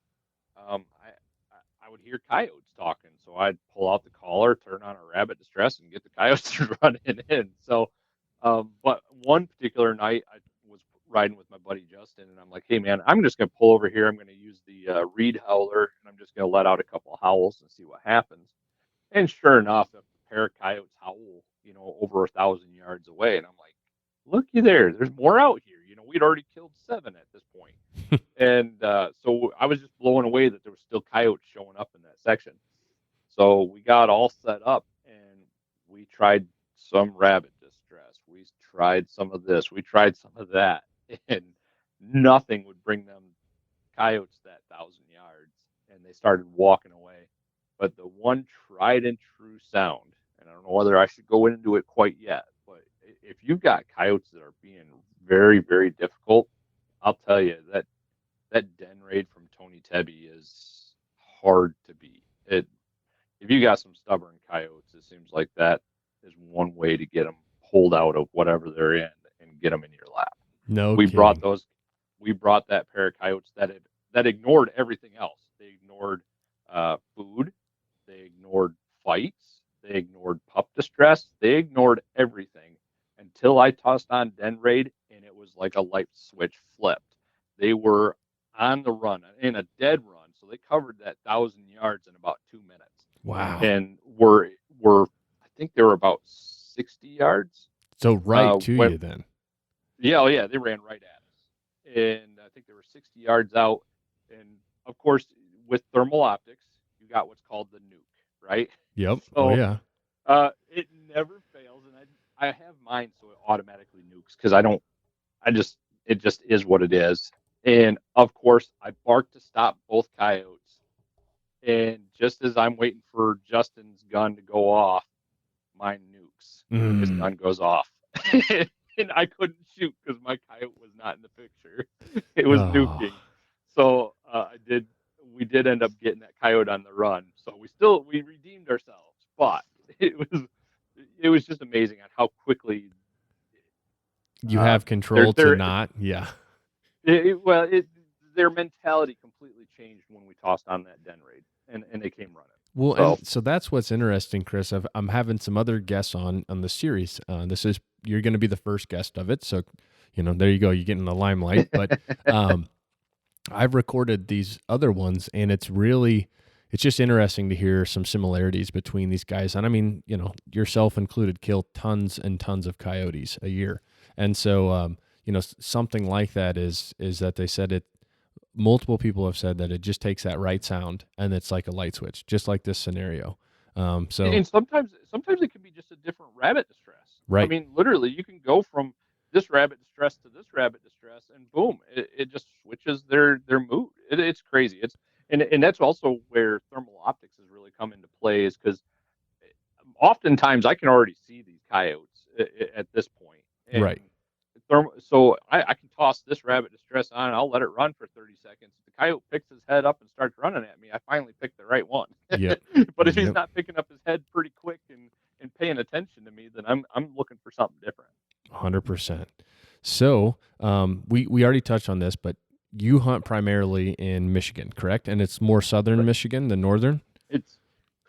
Speaker 3: I would hear coyotes talking. So I'd pull out the collar, turn on a rabbit distress, and get the coyotes running in. So, but one particular night, I was riding with my buddy Justin, and I'm like, hey, man, I'm just going to pull over here. I'm going to use the reed howler, and I'm just going to let out a couple of howls and see what happens. And sure enough, a pair of coyotes howl, over 1,000 yards away. And I'm like, looky there, there's more out here. We'd already killed 7 at this point. And so I was just blown away that there was still coyotes showing up in that section. So we got all set up, and we tried some rabbit distress. We tried some of this. We tried some of that. And nothing would bring them coyotes that 1,000 yards. And they started walking away. But the one tried and true sound, and I don't know whether I should go into it quite yet, but if you've got coyotes that are being very, very difficult, I'll tell you that den raid from Tony Tebby is hard to beat. If you got some stubborn coyotes, it seems like that is one way to get them pulled out of whatever they're in and get them in your lap. We brought that pair of coyotes that ignored everything else. They ignored food. They ignored fights. They ignored pup distress. They ignored everything until I tossed on den raid, and it was like a light switch flipped. They were on the run, in a dead run, so they covered that 1,000 yards in about 2 minutes.
Speaker 2: Wow.
Speaker 3: And were I think they were about 60 yards.
Speaker 2: So you then.
Speaker 3: Yeah, they ran right at us. And I think they were 60 yards out. And of course, with thermal optics, you got what's called the nuke, right?
Speaker 2: Yep.
Speaker 3: So,
Speaker 2: yeah.
Speaker 3: It never fails, and I have mine so it automatically nukes because it just is what it is. And of course, I barked to stop both coyotes, and just as I'm waiting for Justin's gun to go off, mine nukes. His gun goes off, and I couldn't shoot because my coyote was not in the picture. It was nuking. So we did end up getting that coyote on the run. So we redeemed ourselves, but it was just amazing on how quickly
Speaker 2: you have control to not. Yeah.
Speaker 3: Their mentality completely changed when we tossed on that den raid, and they came running.
Speaker 2: Well, so that's what's interesting, Chris. I'm having some other guests on the series. You're going to be the first guest of it, so there you go. You get in the limelight. But I've recorded these other ones, and it's just interesting to hear some similarities between these guys. And I mean, yourself included, kill tons and tons of coyotes a year, and so something like that is that they said multiple people have said that it just takes that right sound, and it's like a light switch, just like this scenario. And
Speaker 3: sometimes it can be just a different rabbit distress.
Speaker 2: Right.
Speaker 3: I mean, literally, you can go from this rabbit distress to this rabbit distress, and boom, it just switches their mood. It's crazy. And that's also where thermal optics has really come into play, is because oftentimes I can already see these coyotes at this point, and
Speaker 2: Right.
Speaker 3: so I can toss this rabbit distress on, and I'll let it run for 30 seconds. If the coyote picks his head up and starts running at me, I finally picked the right one.
Speaker 2: Yep.
Speaker 3: But if he's
Speaker 2: Yep.
Speaker 3: not picking up his head pretty quick and paying attention to me, then I'm looking for something different.
Speaker 2: 100%. So we already touched on this, but you hunt primarily in Michigan, correct? And it's more southern
Speaker 3: Right.
Speaker 2: Michigan than northern?
Speaker 3: It's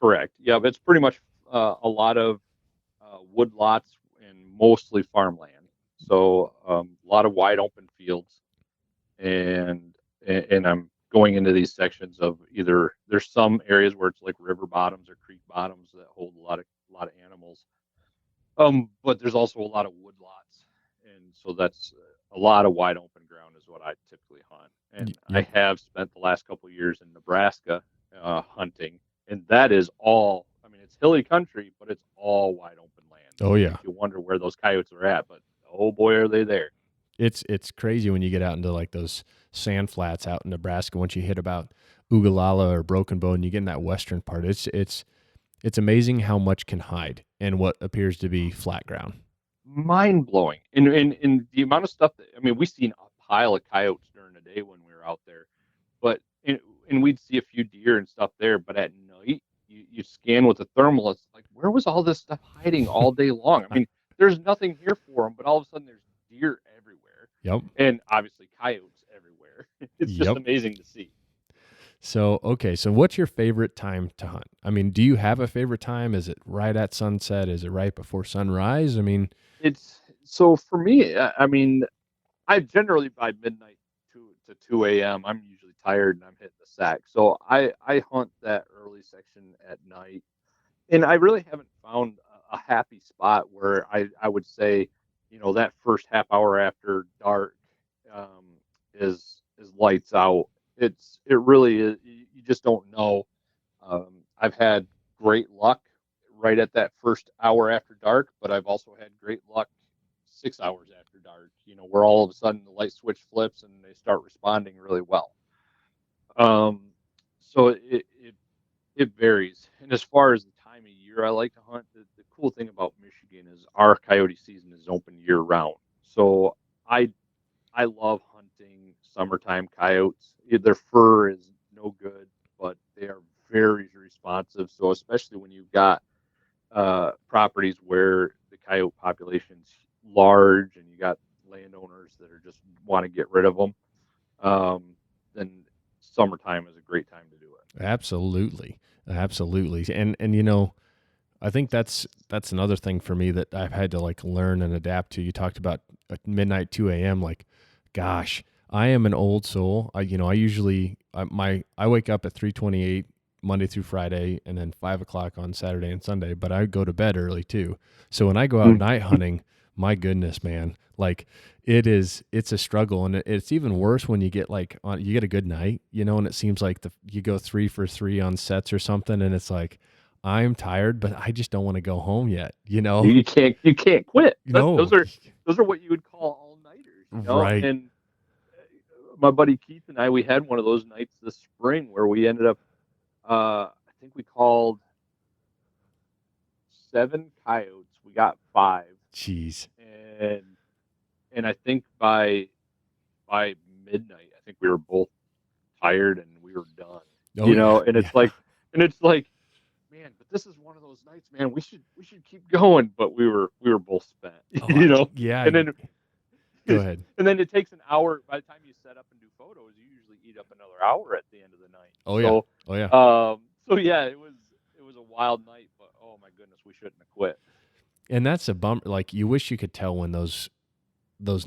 Speaker 3: correct. Yeah, but it's pretty much a lot of wood lots and mostly farmland. So a lot of wide open fields, and I'm going into these sections of either there's some areas where it's like river bottoms or creek bottoms that hold a lot of animals. But there's also a lot of wood lots, and so that's a lot of wide open ground is what I typically hunt. And I
Speaker 2: Yep.
Speaker 3: have spent the last couple of years in Nebraska hunting, and that is all. I mean, it's hilly country, but it's all wide open land.
Speaker 2: Oh
Speaker 3: It
Speaker 2: yeah.
Speaker 3: makes you wonder where those coyotes are at, but oh boy, are they there!
Speaker 2: It's crazy when you get out into like those sand flats out in Nebraska. Once you hit about Ogallala or Broken Bow and you get in that western part, it's amazing how much can hide in what appears to be flat ground.
Speaker 3: Mind blowing, and the amount of stuff that I mean, we seen a pile of coyotes during the day when we were out there, but and we'd see a few deer and stuff there. But at night, you scan with the thermal, it's like, where was all this stuff hiding all day long? I mean, there's nothing here for them, but all of a sudden there's deer everywhere,
Speaker 2: Yep.
Speaker 3: and obviously coyotes everywhere. It's just
Speaker 2: Yep.
Speaker 3: amazing to see.
Speaker 2: So, okay. So, what's your favorite time to hunt? I mean, do you have a favorite time? Is it right at sunset? Is it right before sunrise? I mean,
Speaker 3: It's so for me. I mean, I generally by midnight to 2 a.m. I'm usually tired and I'm hitting the sack. So I hunt that early section at night, and I really haven't found a happy spot where I would say, that first half hour after dark um, is lights out. It really is. You just don't know. I've had great luck right at that first hour after dark, but I've also had great luck 6 hours after dark, where all of a sudden the light switch flips and they start responding really well. Um, so it varies. And as far as the time of year I like to hunt, the cool thing about Michigan is our coyote season is open year round. So I I love hunting summertime coyotes. Their fur is no good, but they are very responsive. So especially when you've got properties where the coyote population's large and you got landowners that are just want to get rid of them, then summertime is a great time to do it.
Speaker 2: absolutely, absolutely. And I think that's another thing for me that I've had to like learn and adapt to. You talked about at midnight, 2 a.m. Like, gosh, I am an old soul. I usually I wake up at 3:28 Monday through Friday, and then 5 o'clock on Saturday and Sunday. But I go to bed early too. So when I go out night hunting, my goodness, man, like it's a struggle, and it's even worse when you get you get a good night, and it seems like you go 3 for 3 on sets or something, and it's like, I'm tired, but I just don't want to go home yet,
Speaker 3: You can't quit.
Speaker 2: No,
Speaker 3: Those are what you would call all nighters.
Speaker 2: right.
Speaker 3: And my buddy Keith and I, we had one of those nights this spring where we ended up. I think we called 7 coyotes. We got 5,
Speaker 2: Jeez.
Speaker 3: and I think by midnight, I think we were both tired and we were done.
Speaker 2: Oh yeah.
Speaker 3: And
Speaker 2: Yeah.
Speaker 3: it's like, man, but this is one of those nights, man. We should keep going, but we were both spent.
Speaker 2: Oh, yeah.
Speaker 3: And then
Speaker 2: Go ahead.
Speaker 3: and then it takes an hour. By the time you set up and do photos, you usually eat up another hour at the end of the night.
Speaker 2: Oh yeah. Oh yeah.
Speaker 3: So yeah, it was a wild night, but oh my goodness, we shouldn't have quit.
Speaker 2: And that's a bummer. Like, you wish you could tell when those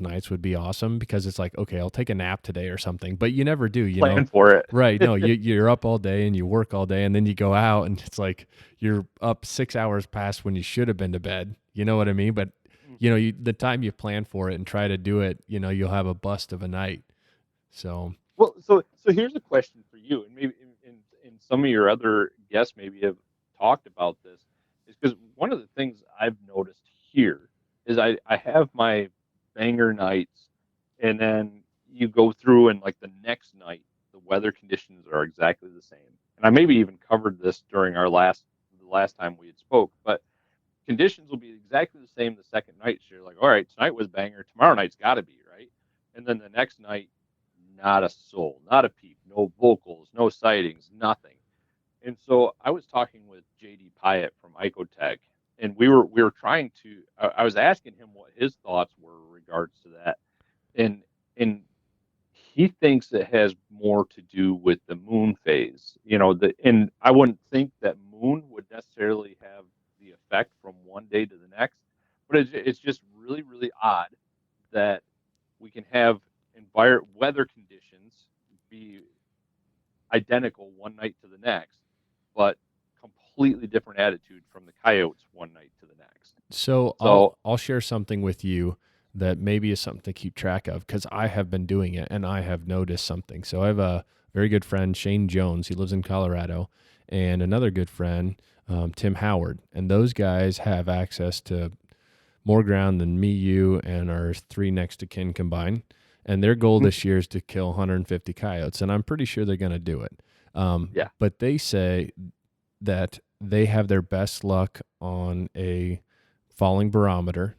Speaker 2: nights would be awesome, because it's like, okay, I'll take a nap today or something, but you never do,
Speaker 3: Plan for it.
Speaker 2: Right. No, you're up all day and you work all day, and then you go out and it's like you're up 6 hours past when you should have been to bed. You know what I mean? But the time you plan for it and try to do it, you'll have a bust of a night. So
Speaker 3: Well, so here's a question for you, and maybe in some of your other guests maybe have talked about this, is because one of the things I've noticed here is I have my banger nights, and then you go through and like the next night the weather conditions are exactly the same. And I maybe even covered this during the last time we had spoke, but conditions will be exactly the same the second night. So you're like, all right, tonight was banger. Tomorrow night's got to be, right? And then the next night, not a soul, not a peep, no vocals, no sightings, nothing. And so I was talking with JD Pyatt from Icotech, and we were trying to. I was asking him what his thoughts were in regards to that, and he thinks it has more to do with the moon phase. And I wouldn't think that moon would necessarily have the effect from one day to the next, but it's just really, really odd that we can have weather conditions be identical one night to the next, but completely different attitude from the coyotes one night to the next.
Speaker 2: So I'll share something with you that maybe is something to keep track of, because I have been doing it and I have noticed something. So I have a very good friend, Shane Jones. He lives in Colorado, and another good friend, Tim Howard. And those guys have access to more ground than me, you, and our three next to kin combined. And their goal this year is to kill 150 coyotes, and I'm pretty sure they're going to do it.
Speaker 3: Yeah.
Speaker 2: But they say that they have their best luck on a falling barometer,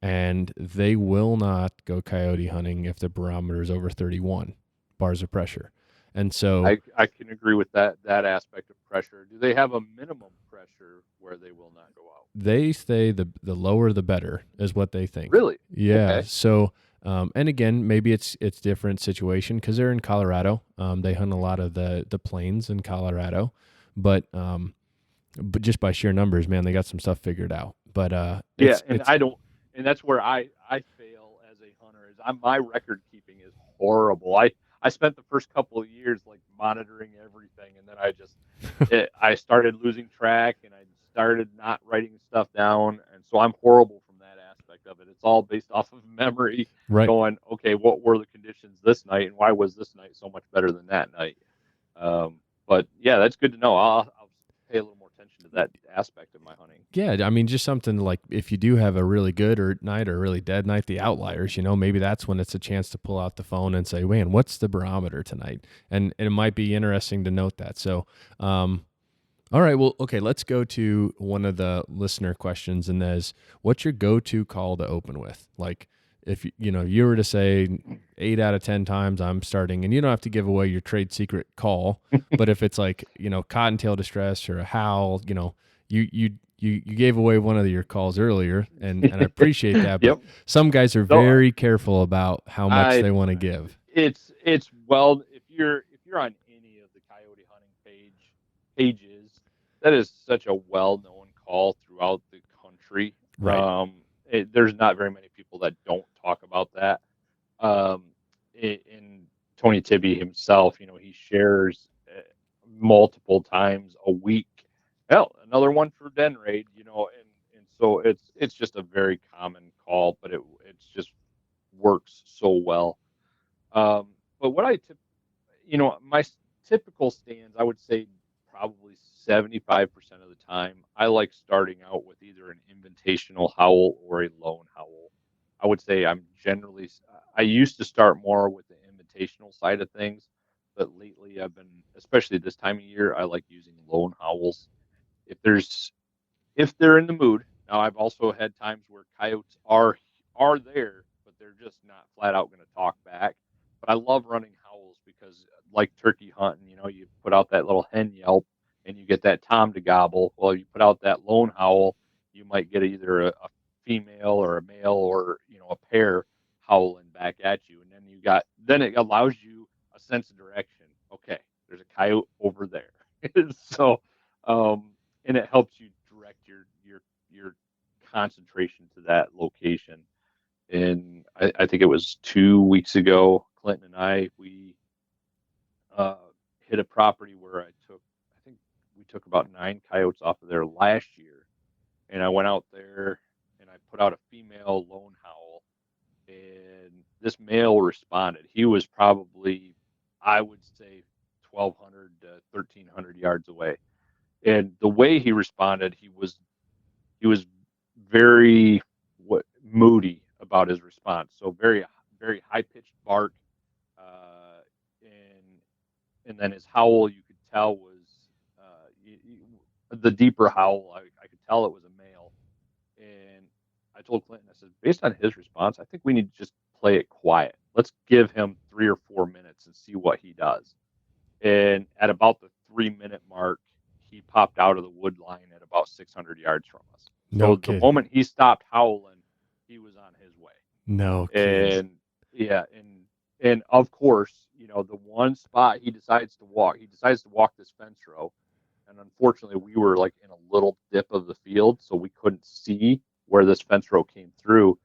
Speaker 2: and they will not go coyote hunting if the barometer is over 31 bars of pressure. And so
Speaker 3: I can agree with that aspect of pressure. Do they have a minimum pressure where they will not go out?
Speaker 2: they say the lower the better is what they think.
Speaker 3: Really?
Speaker 2: Yeah.
Speaker 3: Okay.
Speaker 2: So and again, maybe it's different situation because they're in Colorado. They hunt a lot of the plains in Colorado, but just by sheer numbers, man, they got some stuff figured out. But
Speaker 3: and that's where I fail as a hunter. My record keeping is horrible. I spent the first couple of years like monitoring everything, and then I started losing track, and I started not writing stuff down, and so I'm horrible from that aspect of it. It's all based off of memory,
Speaker 2: right.
Speaker 3: Going, okay, what were the conditions this night, and why was this night so much better than that night? But yeah, that's good to know. I'll pay a little more attention to that aspect of my hunting.
Speaker 2: Yeah, I mean, just something like if you do have a really good night or a really dead night, the outliers, maybe that's when it's a chance to pull out the phone and say, man, what's the barometer tonight? And it might be interesting to note that. So, all right, well, okay, let's go to one of the listener questions, and that is, what's your go-to call to open with? Like, if you were to say 8 out of 10 times I'm starting, and you don't have to give away your trade secret call, but if it's like, cottontail distress or a howl, you gave away one of your calls earlier, and I appreciate that. But some guys are very careful about how much they want to give.
Speaker 3: It's well, if you're on any of the coyote hunting pages, that is such a well-known call throughout the country.
Speaker 2: Right.
Speaker 3: There's not very many people that don't talk about that. In Tony Tibby himself, he shares multiple times a week. Hell, another one for den raid, and so it's just a very common call, but it's just works so well. But what my typical stands, I would say probably 75% of the time, I like starting out with either an invitational howl or a lone howl. I would say I used to start more with the invitational side of things, but lately I've been, especially this time of year, I like using lone howls. If they're in the mood. Now, I've also had times where coyotes are there, but they're just not flat out going to talk back. But I love running howls because, like turkey hunting, you put out that little hen yelp and you get that tom to gobble. Well, you put out that lone howl, you might get either a female or a male or a pair howling back at you, and then it allows you a sense of direction. Okay, there's a coyote over there, so and it helps you direct your concentration to that location. And I think it was 2 weeks ago, Clinton and we hit a property where I think we took about 9 coyotes off of there last year, and I went out there and I put out a female lone howl, and this male responded. He was probably, I would say, 1,200 to 1,300 yards away, and the way he responded, he was very moody about his response. So very very high pitched bark, and and then his howl you could tell was the deeper howl. I could tell it was a male, and I told Clinton, I said, based on his response, I think we need to just play it quiet. Let's give him 3 or 4 minutes and see what he does. And at about the 3 minute mark, he popped out of the wood line at about 600 yards from us.
Speaker 2: No
Speaker 3: So the
Speaker 2: kidding.
Speaker 3: moment he stopped howling, he was on his way.
Speaker 2: No kidding.
Speaker 3: And yeah, and of course, the one spot he decides to walk this fence row. And unfortunately, we were like in a little dip of the field, so we couldn't see where this fence row came through.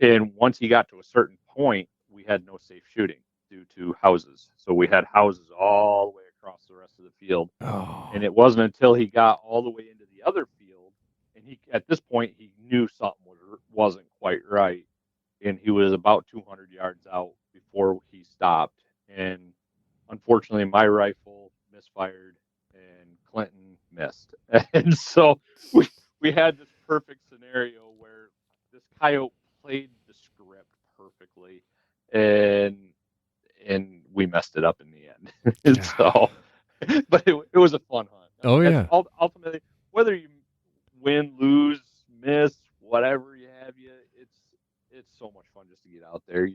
Speaker 3: And once he got to a certain point, we had no safe shooting due to houses. So we had houses all the way across the rest of the field.
Speaker 2: Oh,
Speaker 3: And it wasn't until he got all the way into the other field, and at this point, he knew something wasn't quite right. And he was about 200 yards out before he stopped. And unfortunately, my rifle misfired and Clinton missed. And so we had this perfect scenario where this coyote played the script perfectly, and we messed it up in the end. And so, but it was a fun hunt.
Speaker 2: Oh, yeah.
Speaker 3: Ultimately, whether you win, lose, miss, whatever you have, it's so much fun just to get out there.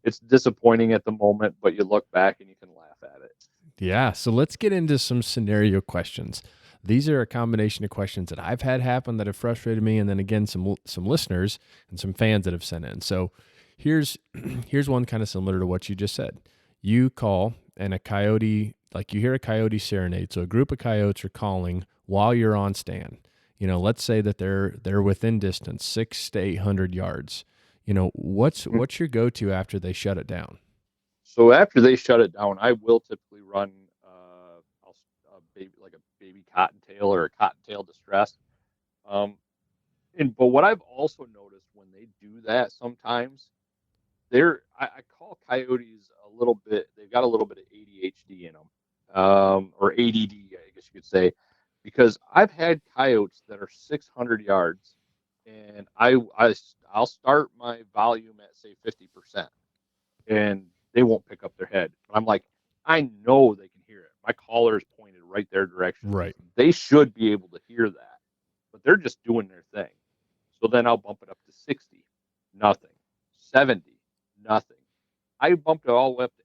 Speaker 3: It's disappointing at the moment, but you look back and you can laugh at it.
Speaker 2: Yeah. So let's get into some scenario questions. These are a combination of questions that I've had happen that have frustrated me, and then again some listeners and some fans that have sent in. So here's one kind of similar to what you just said. You call and a coyote, like you hear a coyote serenade. So a group of coyotes are calling while you're on stand. Let's say that they're within distance, 600 to 800 yards. What's your go-to after they shut it down?
Speaker 3: So after they shut it down, I will typically run a baby cottontail or a cottontail distress. But what I've also noticed when they do that, sometimes I call coyotes a little bit. They've got a little bit of ADHD in them, or ADD, I guess you could say, because I've had coyotes that are 600 yards, and I'll start my volume at say 50%, and they won't pick up their head. But I'm like, I know they can hear it. My collar is pointed right their direction.
Speaker 2: Right.
Speaker 3: They should be able to hear that, but they're just doing their thing. So then I'll bump it up to 60, nothing. 70, nothing. I bumped it all the way up to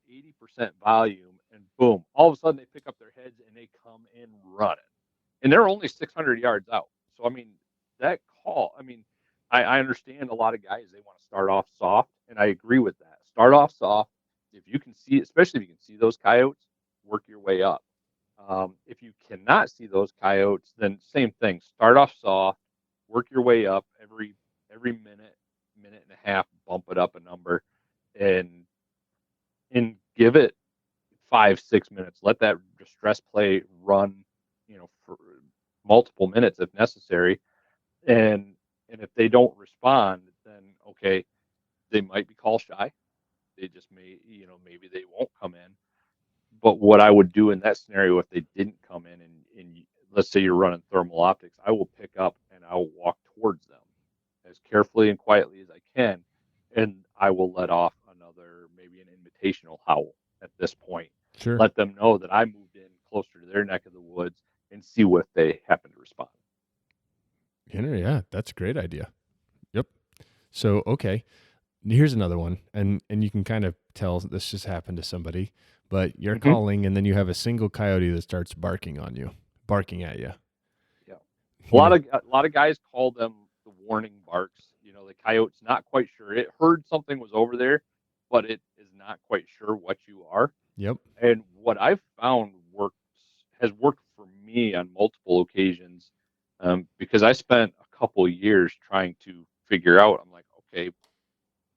Speaker 3: 80% volume, and boom, all of a sudden they pick up their heads and they come in running. And they're only 600 yards out. So, I mean, that call, I understand a lot of guys, they want to start off soft, and I agree with that. Start off soft. If you can see, especially if you can see those coyotes, work your way up. If you cannot see those coyotes, then same thing. Start off soft, work your way up every minute, minute and a half, bump it up a number, and give it 5-6 minutes. Let that distress play run, for multiple minutes if necessary. And if they don't respond, then okay, they might be call shy. They just maybe they won't come in. But what I would do in that scenario, if they didn't come in, and let's say you're running thermal optics, I will pick up and I will walk towards them as carefully and quietly as I can, and I will let off another, maybe an invitational howl at this point.
Speaker 2: Sure.
Speaker 3: Let them know that I moved in closer to their neck of the woods and see what they happen to respond.
Speaker 2: Yeah, that's a great idea. Yep. So, okay, here's another one, and you can kind of tell this just happened to somebody, but you're calling, and then you have a single coyote that starts barking at you.
Speaker 3: Yeah, a lot of guys call them the warning barks. The coyote's not quite sure. It heard something was over there, but it is not quite sure what you are.
Speaker 2: Yep.
Speaker 3: And what I've found has worked for me on multiple occasions, because I spent a couple years trying to figure out. I'm like, okay,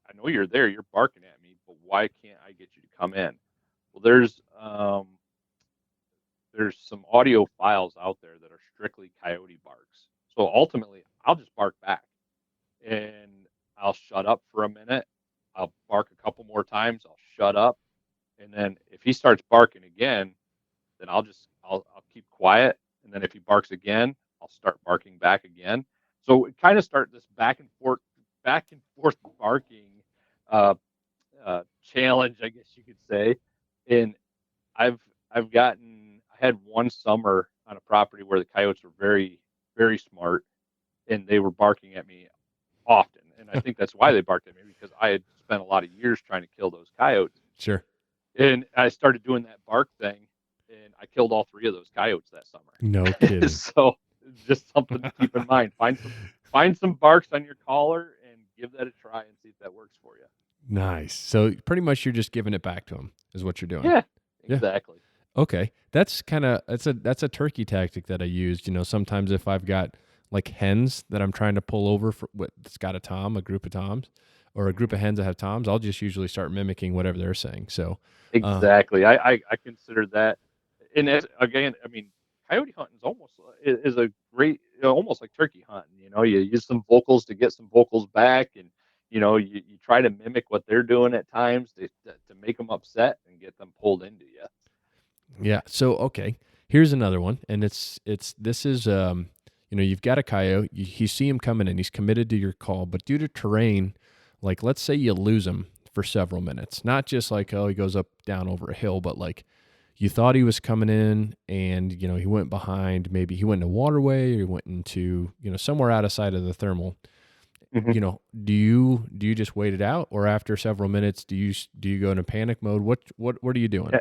Speaker 3: I know you're there. You're barking at me, but why can't I get you to come in? Well, there's some audio files out there that are strictly coyote barks. So ultimately, I'll just bark back, and I'll shut up for a minute. I'll bark a couple more times. I'll shut up, and then if he starts barking again, then I'll keep quiet, and then if he barks again, I'll start barking back again. So it kind of start this back and forth barking uh, challenge, I guess you could say. And I've one summer on a property where the coyotes were very, very smart, and they were barking at me often. And I think that's why they barked at me, because I had spent a lot of years trying to kill those coyotes.
Speaker 2: Sure.
Speaker 3: And I started doing that bark thing, and I killed all 3 of those coyotes that summer.
Speaker 2: No kidding.
Speaker 3: So just something to keep in mind. Find some barks on your collar and give that a try and see if that works for you.
Speaker 2: Nice. So pretty much you're just giving it back to them is what you're doing.
Speaker 3: Yeah, exactly.
Speaker 2: Yeah. Okay. That's that's a turkey tactic that I used. Sometimes if I've got like hens that I'm trying to pull over for that's got a group of toms, or a group of hens that have toms, I'll just usually start mimicking whatever they're saying. So
Speaker 3: exactly. I consider that. And again, I mean, coyote hunting is a great, almost like turkey hunting. You use some vocals to get some vocals back, and you try to mimic what they're doing at times to make them upset and get them pulled into you.
Speaker 2: Yeah. So okay, here's another one, and this is you've got a coyote, you see him coming in, he's committed to your call, but due to terrain, like let's say you lose him for several minutes, not just like he goes up down over a hill, but like you thought he was coming in, and he went behind, maybe he went in a waterway, or he went into somewhere out of sight of the thermal.
Speaker 3: Mm-hmm.
Speaker 2: Do you just wait it out, or after several minutes do you go into panic mode? What are you doing?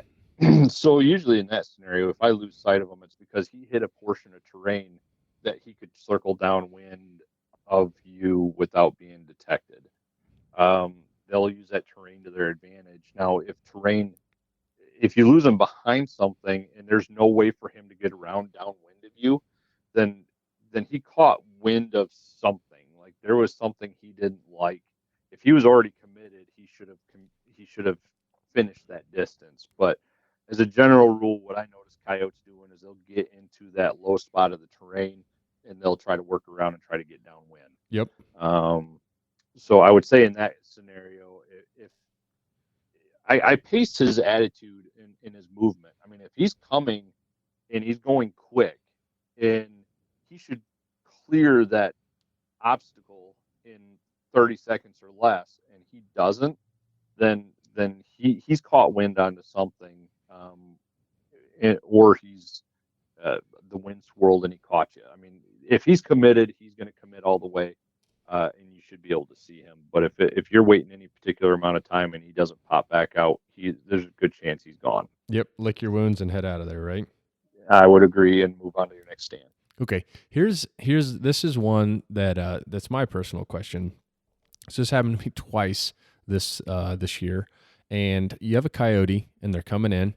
Speaker 3: So usually in that scenario, if I lose sight of him, it's because he hit a portion of terrain that he could circle downwind of you without being detected. They'll use that terrain to their advantage. Now, if you lose him behind something and there's no way for him to get around downwind of you, then he caught wind of something. Like there was something he didn't like. If he was already committed, he should have finished that distance. But as a general rule, what I notice coyotes doing is they'll get into that low spot of the terrain and they'll try to work around and try to get downwind.
Speaker 2: Yep.
Speaker 3: So I would say in that scenario, if I pace his attitude in his movement. I mean, if he's coming and he's going quick, and he should clear that obstacle in 30 seconds or less, and he doesn't, then he's caught wind onto something, or he's the wind swirled and he caught you. I mean, if he's committed, he's going to commit all the way, and you should be able to see him. But if you're waiting any particular amount of time and he doesn't pop back out, there's a good chance he's gone.
Speaker 2: Yep, lick your wounds and head out of there, right?
Speaker 3: I would agree, and move on to your next stand.
Speaker 2: Okay, here's this is one that that's my personal question. So this happened to me twice this year, and you have a coyote and they're coming in.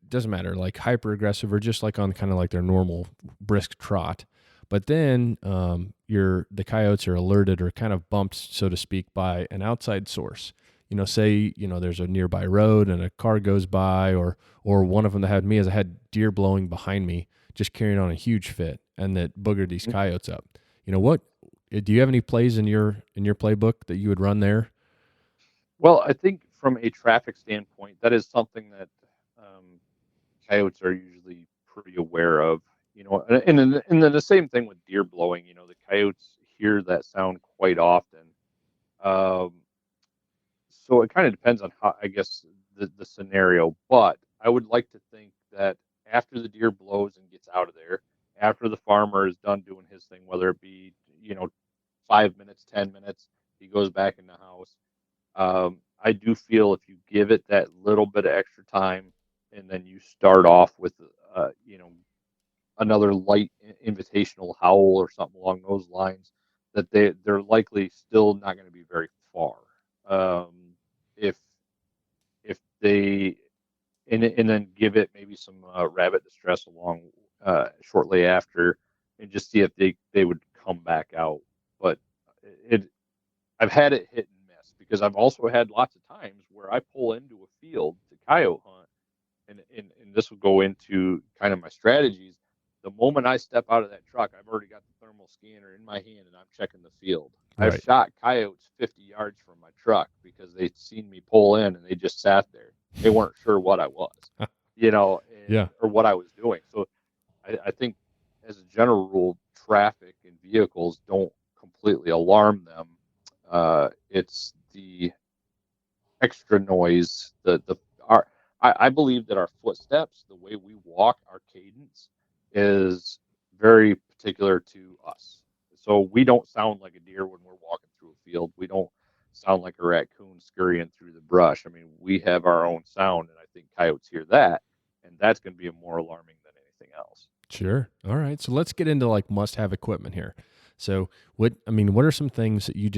Speaker 2: Doesn't matter, like hyper aggressive or just like on kind of like their normal brisk trot. But then the coyotes are alerted or kind of bumped, so to speak, by an outside source. Say there's a nearby road and a car goes by, or one of them that had me as I had deer blowing behind me, just carrying on a huge fit, and that boogered these coyotes up. What? Do you have any plays in your playbook that you would run there?
Speaker 3: Well, I think from a traffic standpoint, that is something that coyotes are usually pretty aware of. And then the same thing with deer blowing. The coyotes hear that sound quite often. So it kind of depends on how, I guess, the scenario. But I would like to think that after the deer blows and gets out of there, after the farmer is done doing his thing, whether it be 5 minutes, 10 minutes, he goes back in the house. I do feel if you give it that little bit of extra time, and then you start off with another light invitational howl or something along those lines, that they're likely still not going to be very far. If they and then give it maybe some rabbit distress along shortly after, and just see if they would come back out. But I've had it hit and miss, because I've also had lots of times where I pull into a field to coyote hunt, and this will go into kind of my strategies. The moment I step out of that truck, I've already got the thermal scanner in my hand and I'm checking the field.
Speaker 2: Right.
Speaker 3: I've shot coyotes 50 yards from my truck because they'd seen me pull in and they just sat there. They weren't sure what I was, or what I was doing. So I think, as a general rule, traffic and vehicles don't completely alarm them. It's the extra noise. I believe that our footsteps, the way we walk, our cadence is very particular to us. So we don't sound like a deer when we're walking through a field. We don't sound like a raccoon scurrying through the brush. I mean, we have our own sound, and I think coyotes hear that, and that's going to be more alarming than anything else.
Speaker 2: Sure. All right. So let's get into like must-have equipment here. So what are some things that you're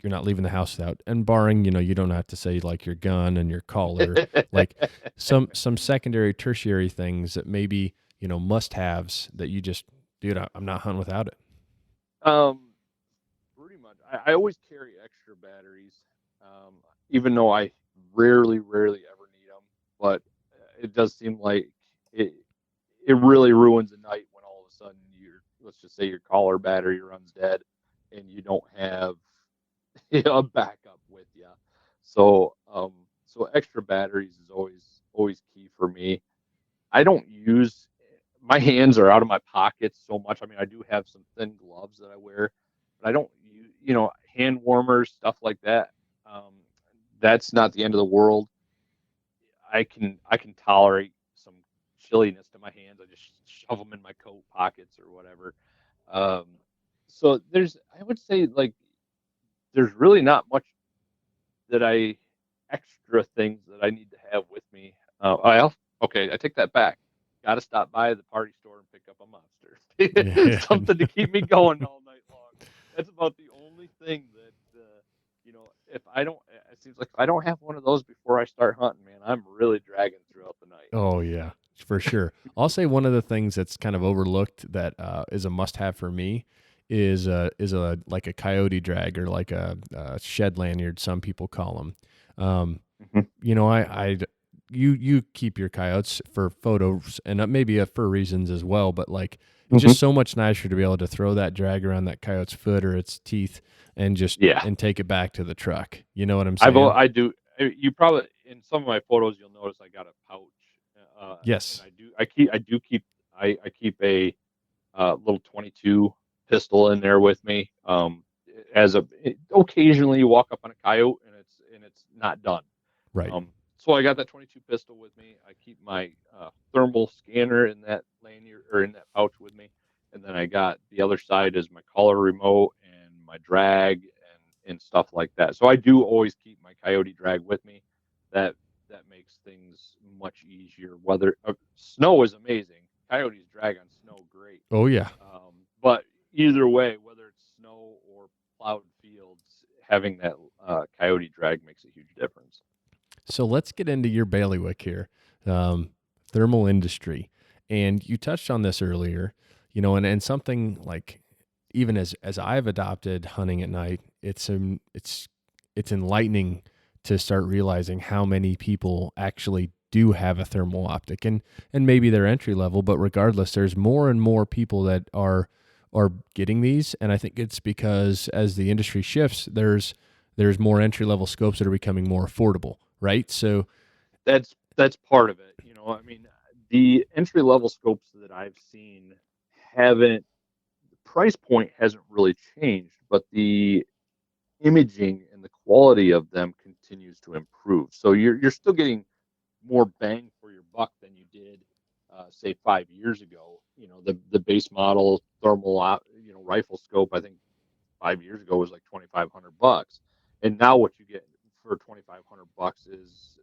Speaker 2: not leaving the house without? And barring, you don't have to say like your gun and your collar, like some secondary, tertiary things that maybe, must-haves that you just, dude, I'm not hunting without it.
Speaker 3: Pretty much. I always carry extra batteries, even though I rarely ever need them. But it does seem like it it really ruins the night when all of a sudden let's just say your collar battery runs dead and you don't have a backup with you. So extra batteries is always key for me. I don't use my hands are out of my pockets so much. I mean, I do have some thin gloves that I wear, but I don't use, hand warmers, stuff like that. That's not the end of the world. I can tolerate some chilliness to my hands. I just shove them in my coat pockets or whatever. Um, so I would say like there's really not much that extra things that I need to have with me. Okay, I take that back. Got to stop by the party store and pick up a monster,
Speaker 2: Yeah.
Speaker 3: something to keep me going all night long. That's about the only thing that if I don't, it seems like if I don't have one of those before I start hunting, man, I'm really dragging throughout the night.
Speaker 2: Oh yeah, for sure. I'll say one of the things that's kind of overlooked that is a must-have for me is a like a coyote drag or like a shed lanyard. Some people call them.
Speaker 3: Mhm.
Speaker 2: You keep your coyotes for photos and maybe for reasons as well, but like it's
Speaker 3: Mhm.
Speaker 2: just so much nicer to be able to throw that drag around that coyote's foot or its teeth and
Speaker 3: Yeah,
Speaker 2: and take it back to the truck. You know what I'm saying?
Speaker 3: I do. You probably in some of my photos you'll notice I got a pouch, and
Speaker 2: Yes.
Speaker 3: I do keep I keep a little 22 pistol in there with me. Occasionally you walk up on a coyote and it's not done.
Speaker 2: Right.
Speaker 3: So I got that 22 pistol with me. I keep my thermal scanner in that lanyard or in that pouch with me, and then I got the other side is my collar remote and my drag and stuff like that. So I do always keep my coyote drag with me. That that makes things much easier. Whether snow is amazing, coyotes drag on snow great.
Speaker 2: Oh yeah.
Speaker 3: But either way, whether it's snow or plowed fields, having that coyote drag makes a huge difference.
Speaker 2: So let's get into your bailiwick here, thermal industry, and you touched on this earlier, and something like even as I've adopted hunting at night, it's enlightening to start realizing how many people actually do have a thermal optic, and maybe they're entry level, but regardless, there's more and more people that are getting these, and I think it's because as the industry shifts, there's more entry level scopes that are becoming more affordable, right? So
Speaker 3: That's part of it. I mean, the entry level scopes that I've seen haven't the price point hasn't really changed, but the imaging and the quality of them continues to improve. So you're still getting more bang for your buck than you did, say 5 years ago. The base model thermal rifle scope I think 5 years ago was like $2,500, and now what you get for $2,500 is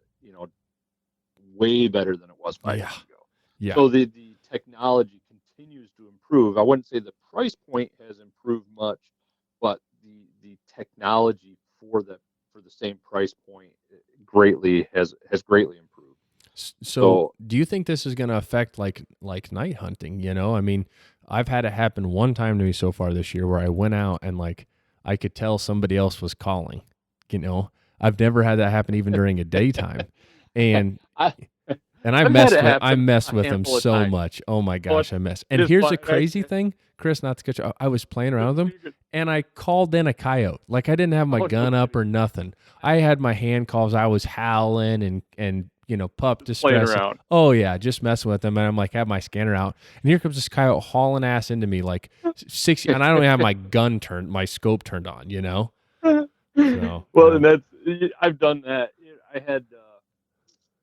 Speaker 3: way better than it was five
Speaker 2: yeah,
Speaker 3: years ago.
Speaker 2: yeah.
Speaker 3: So the technology continues to improve. I wouldn't say the price point has improved much, but the technology for the same price point greatly has greatly improved.
Speaker 2: So,
Speaker 3: So
Speaker 2: do you think this is going to affect like night hunting? I mean, I've had it happen one time to me so far this year where I went out and like I could tell somebody else was calling. You know, I've never had that happen even during a daytime, and
Speaker 3: I
Speaker 2: and
Speaker 3: I've had it
Speaker 2: I
Speaker 3: happen
Speaker 2: messed
Speaker 3: a
Speaker 2: with them
Speaker 3: handful of
Speaker 2: so
Speaker 3: times.
Speaker 2: much. Oh my
Speaker 3: Oh,
Speaker 2: gosh, I messed.
Speaker 3: it
Speaker 2: And
Speaker 3: is
Speaker 2: here's
Speaker 3: fun.
Speaker 2: the crazy thing, Chris. Not to cut you. I was playing around with them, and I called in a coyote. Like I didn't have my
Speaker 3: Oh, no
Speaker 2: gun up
Speaker 3: kidding.
Speaker 2: or nothing. I had my hand calls. I was howling and pup
Speaker 3: Just playing
Speaker 2: distress.
Speaker 3: around.
Speaker 2: Oh yeah, just messing with them. And I'm like, have my scanner out, and here comes this coyote hauling ass into me like 60, and I don't even have my scope turned on. So
Speaker 3: Well,
Speaker 2: yeah,
Speaker 3: and that's I've done that. I had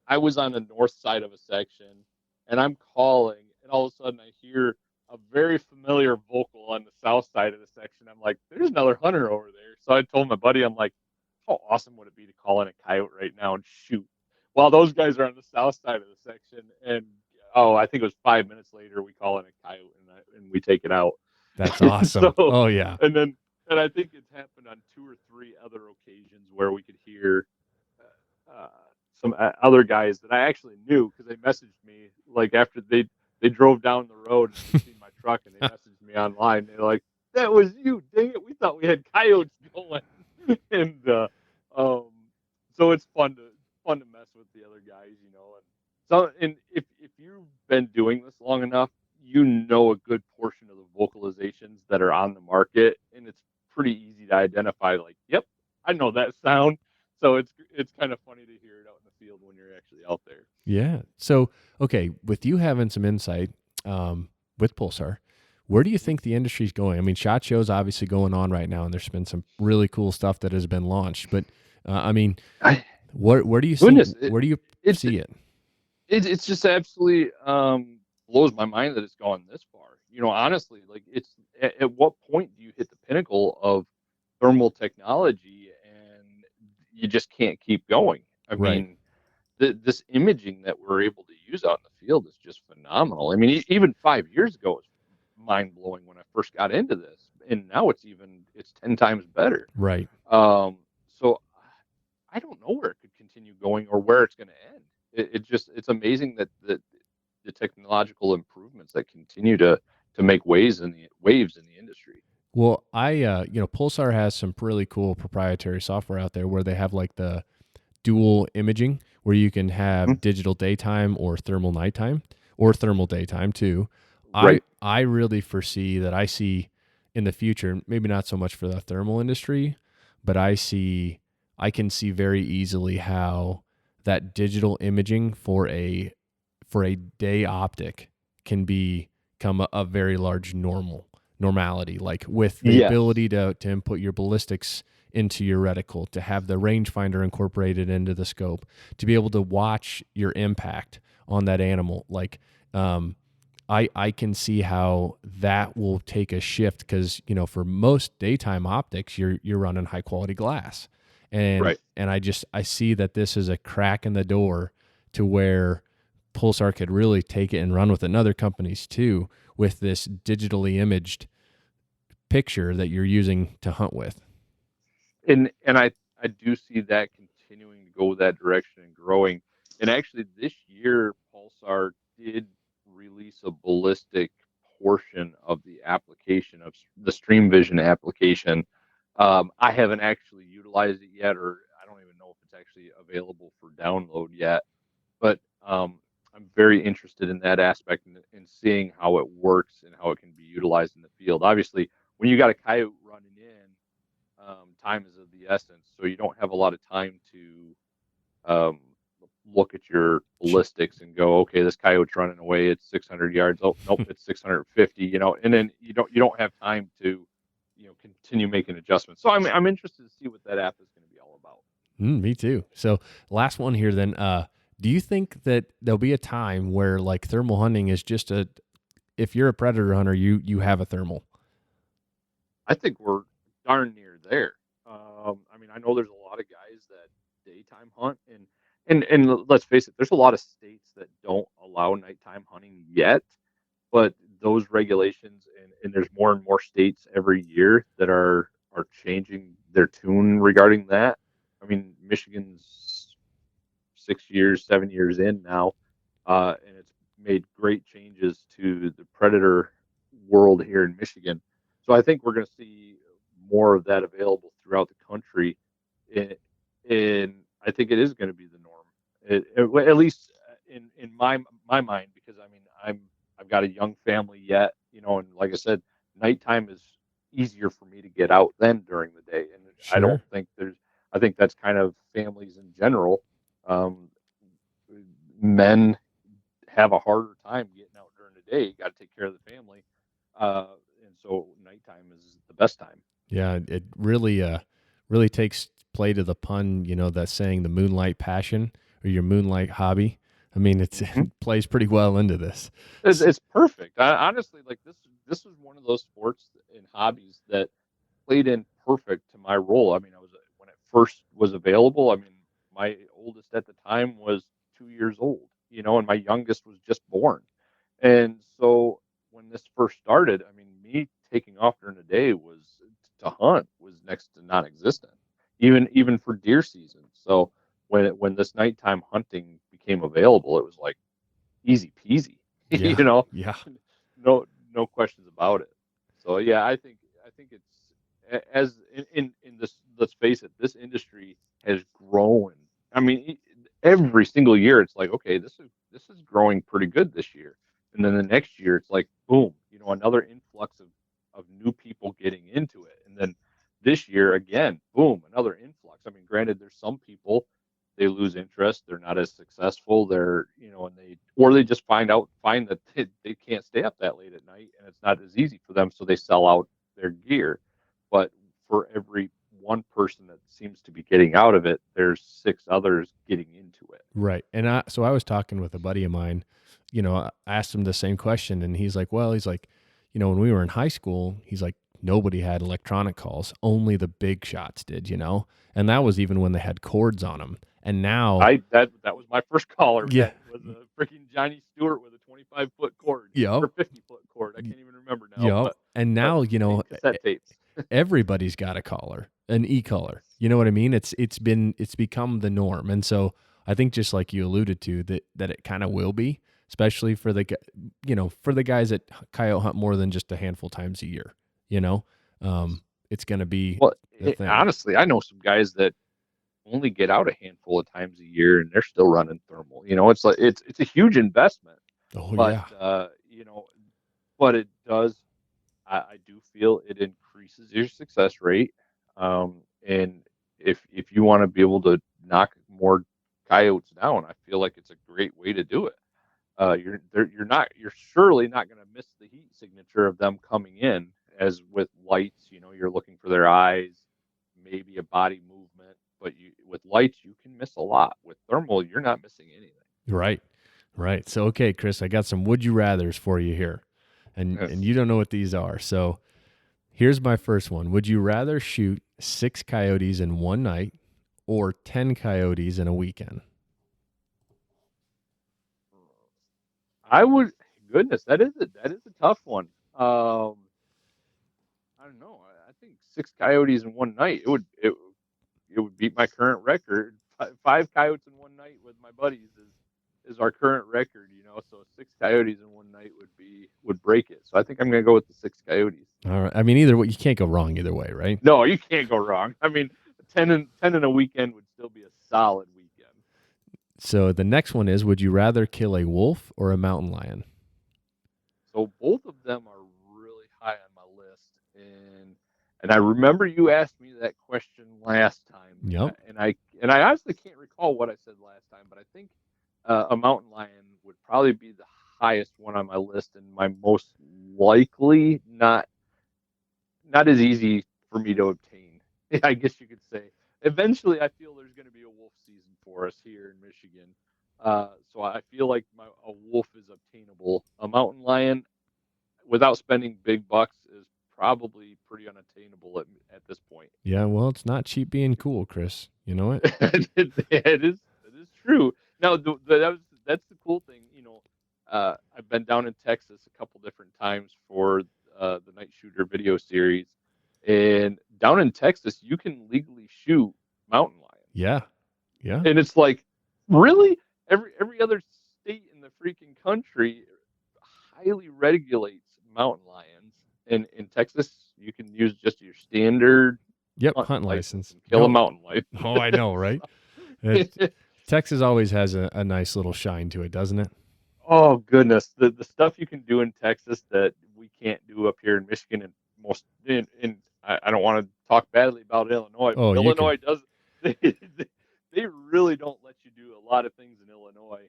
Speaker 3: I was on the north side of a section, and I'm calling, and all of a sudden I hear a very familiar vocal on the south side of the section. I'm like, there's another hunter over there. So I told my buddy, I'm like, how awesome would it be to call in a coyote right now and shoot? While those guys are on the south side of the section, and I think it was 5 minutes later we call in a coyote and we take it out.
Speaker 2: That's awesome.
Speaker 3: So,
Speaker 2: Oh yeah.
Speaker 3: and I think it's happened on 2 or 3 other occasions where we could hear uh, some other guys that I actually knew because they messaged me like after they drove down the road and they seen my truck and they messaged me online. They're like, "That was you! Dang it! We thought we had coyotes going." and um, so it's fun to mess with the other guys, you know. And if you've been doing this long enough, you know a good portion of the vocalizations that are on the market, and it's pretty easy to identify. Like, yep, I know that sound. So it's kind of funny to hear it out in the field when you're actually out there.
Speaker 2: Yeah. So, okay, with you having some insight with Pulsar, where do you think the industry's going? I mean, SHOT Show's obviously going on right now, and there's been some really cool stuff that has been launched. But I mean, where do you see
Speaker 3: Goodness,
Speaker 2: where do you see it?
Speaker 3: It's just absolutely blows my mind that it's gone this far. You know, honestly, like it's at what point do you hit the pinnacle of thermal technology and you just can't keep going? I
Speaker 2: Right.
Speaker 3: mean, this imaging that we're able to use out in the field is just phenomenal. I mean, even 5 years ago, it was mind blowing when I first got into this, and now it's 10 times better.
Speaker 2: Right.
Speaker 3: So I don't know where it could continue going or where it's going to end. It's amazing that the technological improvements that continue to make waves in the industry.
Speaker 2: Well, Pulsar has some really cool proprietary software out there where they have like the dual imaging where you can have digital daytime or thermal nighttime or thermal daytime too.
Speaker 3: Right.
Speaker 2: I really foresee that I see in the future, maybe not so much for the thermal industry, but I can see very easily how that digital imaging for a day optic can become a very large normality, like with the
Speaker 3: Yes.
Speaker 2: ability to input your ballistics into your reticle, to have the rangefinder incorporated into the scope, to be able to watch your impact on that animal. Like, I can see how that will take a shift because, for most daytime optics, you're running high quality glass. And,
Speaker 3: Right.
Speaker 2: and I see that this is a crack in the door to where Pulsar could really take it and run with another companies too, with this digitally imaged picture that you're using to hunt with.
Speaker 3: And I do see that continuing to go that direction and growing. And actually, this year, Pulsar did release a ballistic portion of the application of the Stream Vision application. I haven't actually utilized it yet, or I don't even know if it's actually available for download yet. But I'm very interested in that aspect and in seeing how it works and how it can be utilized in the field. Obviously, when you got a coyote running in, time is of the essence. So you don't have a lot of time to look at your ballistics and go, okay, this coyote's running away. It's 600 yards. Oh, nope, it's 650. You know, and then you don't have time to, continue making adjustments. So I'm interested to see what that app is going to be all about.
Speaker 2: Me too. So last one here then. Do you think that there'll be a time where like thermal hunting is just if you're a predator hunter, you have a thermal?
Speaker 3: I think we're darn near there. I mean, I know there's a lot of guys that daytime hunt, and let's face it, there's a lot of states that don't allow nighttime hunting yet. But those regulations, and there's more and more states every year that are changing their tune regarding that. I mean, Michigan's 6 years, 7 years in now, and it's made great changes to the predator world here in Michigan. So I think we're going to see more of that available throughout the country, and I think it is going to be the norm, at least in my mind, because I mean I've got a young family yet, and like I said, nighttime is easier for me to get out than during the day, and I don't
Speaker 2: Sure.
Speaker 3: think I think that's kind of families in general. Um, Men have a harder time getting out during the day. You got to take care of the family, and so nighttime is the best time.
Speaker 2: Yeah, it really takes play to the pun, that saying the moonlight passion your moonlight hobby. I mean, it plays pretty well into this.
Speaker 3: It's perfect. Honestly, like this was one of those sports and hobbies that played in perfect to my role. I mean, I was when it first was available. I mean, my oldest at the time was 2 years old, and my youngest was just born. And so when this first started, I mean, me taking off during the day was to hunt was next to non-existent, even for deer season. So when this nighttime hunting became available, it was like easy peasy,
Speaker 2: Yeah.
Speaker 3: you know,
Speaker 2: Yeah.
Speaker 3: no questions about it. So yeah, I think it's as in this. Let's face it, this industry has grown. I mean, every single year it's like, okay, this is growing pretty good this year, and then the next year it's like, boom, another influx of new people getting into it, and then this year again, boom, another influx. I mean, granted, there's some people they lose interest, they're not as successful, and they just find that they can't stay up that late at night, and it's not as easy for them, so they sell out their gear. But for every one person that seems to be getting out of it, there's six others getting into it.
Speaker 2: Right. And so I was talking with a buddy of mine, I asked him the same question, and he's like, when we were in high school, he's like, nobody had electronic calls, only the big shots did, and that was even when they had cords on them. And now
Speaker 3: that was my first caller.
Speaker 2: Yeah.
Speaker 3: That was a freaking Johnny Stewart with a 25-foot cord,
Speaker 2: Yep.
Speaker 3: or 50-foot cord. I can't even remember now.
Speaker 2: Yep. And now,
Speaker 3: cassette tapes.
Speaker 2: everybody's got a collar, an e-collar. You know what I mean? It's become the norm. And so I think, just like you alluded to, that it kind of will be, especially for the guys that coyote hunt more than just a handful times a year. It's going to be
Speaker 3: honestly, I know some guys that only get out a handful of times a year and they're still running thermal. It's like it's a huge investment.
Speaker 2: Oh,
Speaker 3: but
Speaker 2: yeah.
Speaker 3: But it does. I do feel it increases your success rate. And if you want to be able to knock more coyotes down, I feel like it's a great way to do it. You're surely not going to miss the heat signature of them coming in, as with lights, you're looking for their eyes, maybe a body movement, but with lights you can miss a lot. With thermal, you're not missing anything.
Speaker 2: Right. So, okay, Chris, I got some would you rathers for you here, and you don't know what these are. So here's my first one. Would you rather shoot 6 coyotes in one night or 10 coyotes in a weekend?
Speaker 3: I would. Goodness, that is a tough one. I don't know. I think 6 coyotes in one night. It would beat my current record. 5 coyotes in one night with my buddies is our current record. So 6 coyotes in one night would break it. So I think I'm going to go with the 6 coyotes.
Speaker 2: All right. I mean, either way, you can't go wrong either way, right?
Speaker 3: No, you can't go wrong. I mean, 10 in a weekend would still be a solid weekend.
Speaker 2: So the next one is, would you rather kill a wolf or a mountain lion?
Speaker 3: So both of them are really high on my list, and I remember you asked me that question last time.
Speaker 2: Yep.
Speaker 3: And I honestly can't recall what I said last time, but I think a mountain lion would probably be the highest one on my list, and my most likely not as easy for me to obtain. I guess you could say. Eventually, I feel there's going to be a wolf season for us here in Michigan. So I feel like a wolf is obtainable. A mountain lion, without spending big bucks, is probably pretty unattainable at this point.
Speaker 2: Yeah, well, it's not cheap being cool, Chris. You know it?
Speaker 3: It is true. Now, that's the cool thing. I've been down in Texas a couple different times for the Night Shooter video series. And down in Texas, you can legally shoot mountain lions.
Speaker 2: Yeah.
Speaker 3: And it's like, really? Every other state in the freaking country highly regulates mountain lions. And in Texas, you can use just your standard
Speaker 2: hunt license.
Speaker 3: And kill a mountain lion.
Speaker 2: Oh, I know, right? Texas always has a nice little shine to it, doesn't it?
Speaker 3: Oh, goodness. The stuff you can do in Texas that we can't do up here in Michigan, and I don't want to talk badly about Illinois, but Illinois does. They really don't let you do a lot of things in Illinois.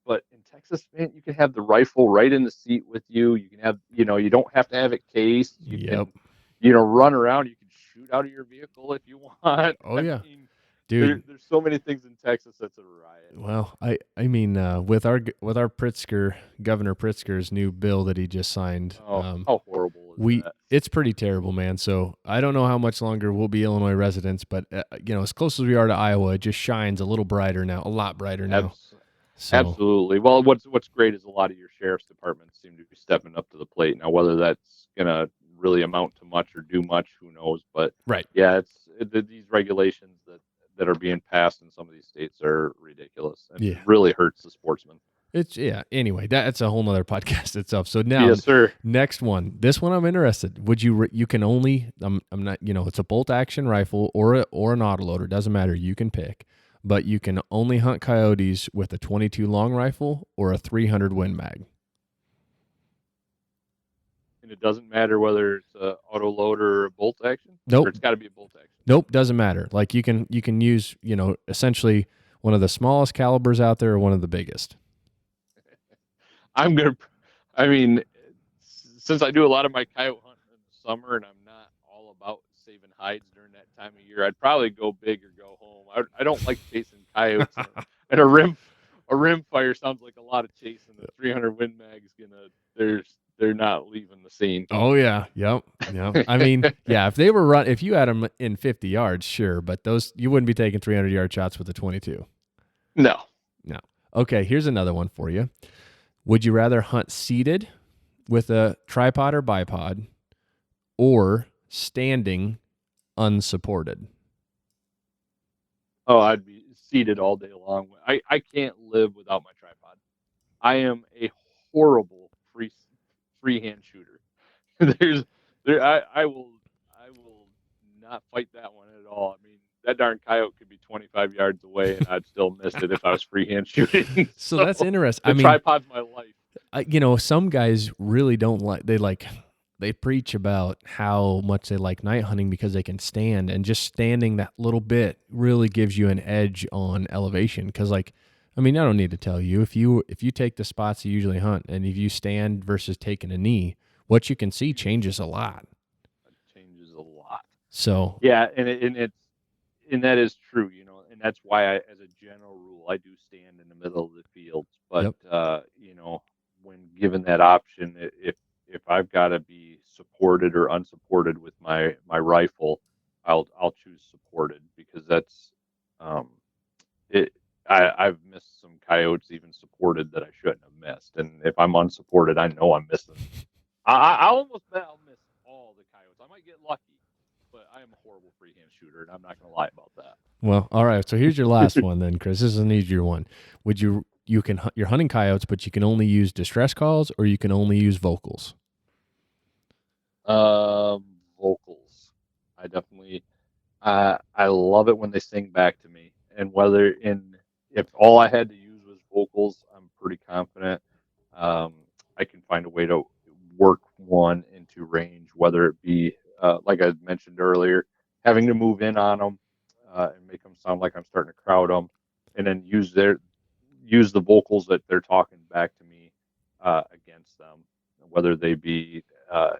Speaker 3: But in Texas, man, you can have the rifle right in the seat with you. You can have, you don't have to have it cased. You can, run around. You can shoot out of your vehicle if you want.
Speaker 2: Oh, yeah.
Speaker 3: Dude, there's so many things in Texas that's a riot.
Speaker 2: Well, I mean, with our Pritzker, Governor Pritzker's new bill that he just signed,
Speaker 3: Oh, how horrible is that?
Speaker 2: it's pretty terrible, man. So I don't know how much longer we'll be Illinois residents, but as close as we are to Iowa, it just shines a little brighter now, a lot brighter now. So
Speaker 3: Absolutely. Well, what's great is a lot of your sheriff's departments seem to be stepping up to the plate now. Whether that's gonna really amount to much or do much, who knows? But
Speaker 2: right.
Speaker 3: yeah, these regulations that are being passed in some of these states are ridiculous, and
Speaker 2: Yeah.
Speaker 3: it really hurts the sportsman.
Speaker 2: Anyway, that's a whole nother podcast itself. So now,
Speaker 3: Yes, sir.
Speaker 2: next one. This one I'm interested. Would you can only I'm not, it's a bolt action rifle or an autoloader, doesn't matter. You can pick, but you can only hunt coyotes with a 22 long rifle or a 300 Win Mag.
Speaker 3: And it doesn't matter whether it's a auto loader or a bolt action.
Speaker 2: Nope.
Speaker 3: Or it's got to be a bolt action.
Speaker 2: Nope, doesn't matter. Like you can use, essentially one of the smallest calibers out there or one of the biggest.
Speaker 3: Since I do a lot of my coyote hunting in the summer and I'm not all about saving hides during that time of year, I'd probably go big or go home. I don't like chasing coyotes. And a rim fire sounds like a lot of chasing. The 300 Win Mag's they're not leaving the scene.
Speaker 2: Oh yeah, yep. I mean, yeah. If you had them in 50 yards, sure, but those you wouldn't be taking 300-yard shots with a 22.
Speaker 3: No.
Speaker 2: Okay, here's another one for you. Would you rather hunt seated with a tripod or bipod, or standing unsupported?
Speaker 3: Oh, I'd be seated all day long. I can't live without my tripod. I am a horrible freehand shooter. I will not fight that one at all. I mean, that darn coyote could be 25 yards away and I'd still miss it if I was freehand shooting.
Speaker 2: So that's interesting.
Speaker 3: The tripod's my life.
Speaker 2: Some guys really don't they preach about how much they like night hunting because they can stand, and just standing that little bit really gives you an edge on elevation. Because I don't need to tell you, if you take the spots you usually hunt and if you stand versus taking a knee, what you can see changes a lot.
Speaker 3: It changes a lot.
Speaker 2: So
Speaker 3: yeah, and that is true, and that's why as a general rule, I do stand in the middle of the fields. But
Speaker 2: yep.
Speaker 3: When given that option, if I've got to be supported or unsupported with my rifle, I'll choose supported, because that's it. I've missed some coyotes even supported that I shouldn't have missed, and if I'm unsupported, I know I'm missing. I almost bet I'll miss all the coyotes. I might get lucky, but I am a horrible freehand shooter, and I'm not going to lie about that.
Speaker 2: Well, all right. So here's your last one then, Chris. This is an easier one. You're hunting coyotes, but you can only use distress calls, or you can only use vocals?
Speaker 3: Vocals. I definitely, I love it when they sing back to me, and if all I had to use was vocals, I'm pretty confident I can find a way to work one into range, whether it be, like I mentioned earlier, having to move in on them and make them sound like I'm starting to crowd them, and then use the vocals that they're talking back to me against them, whether they be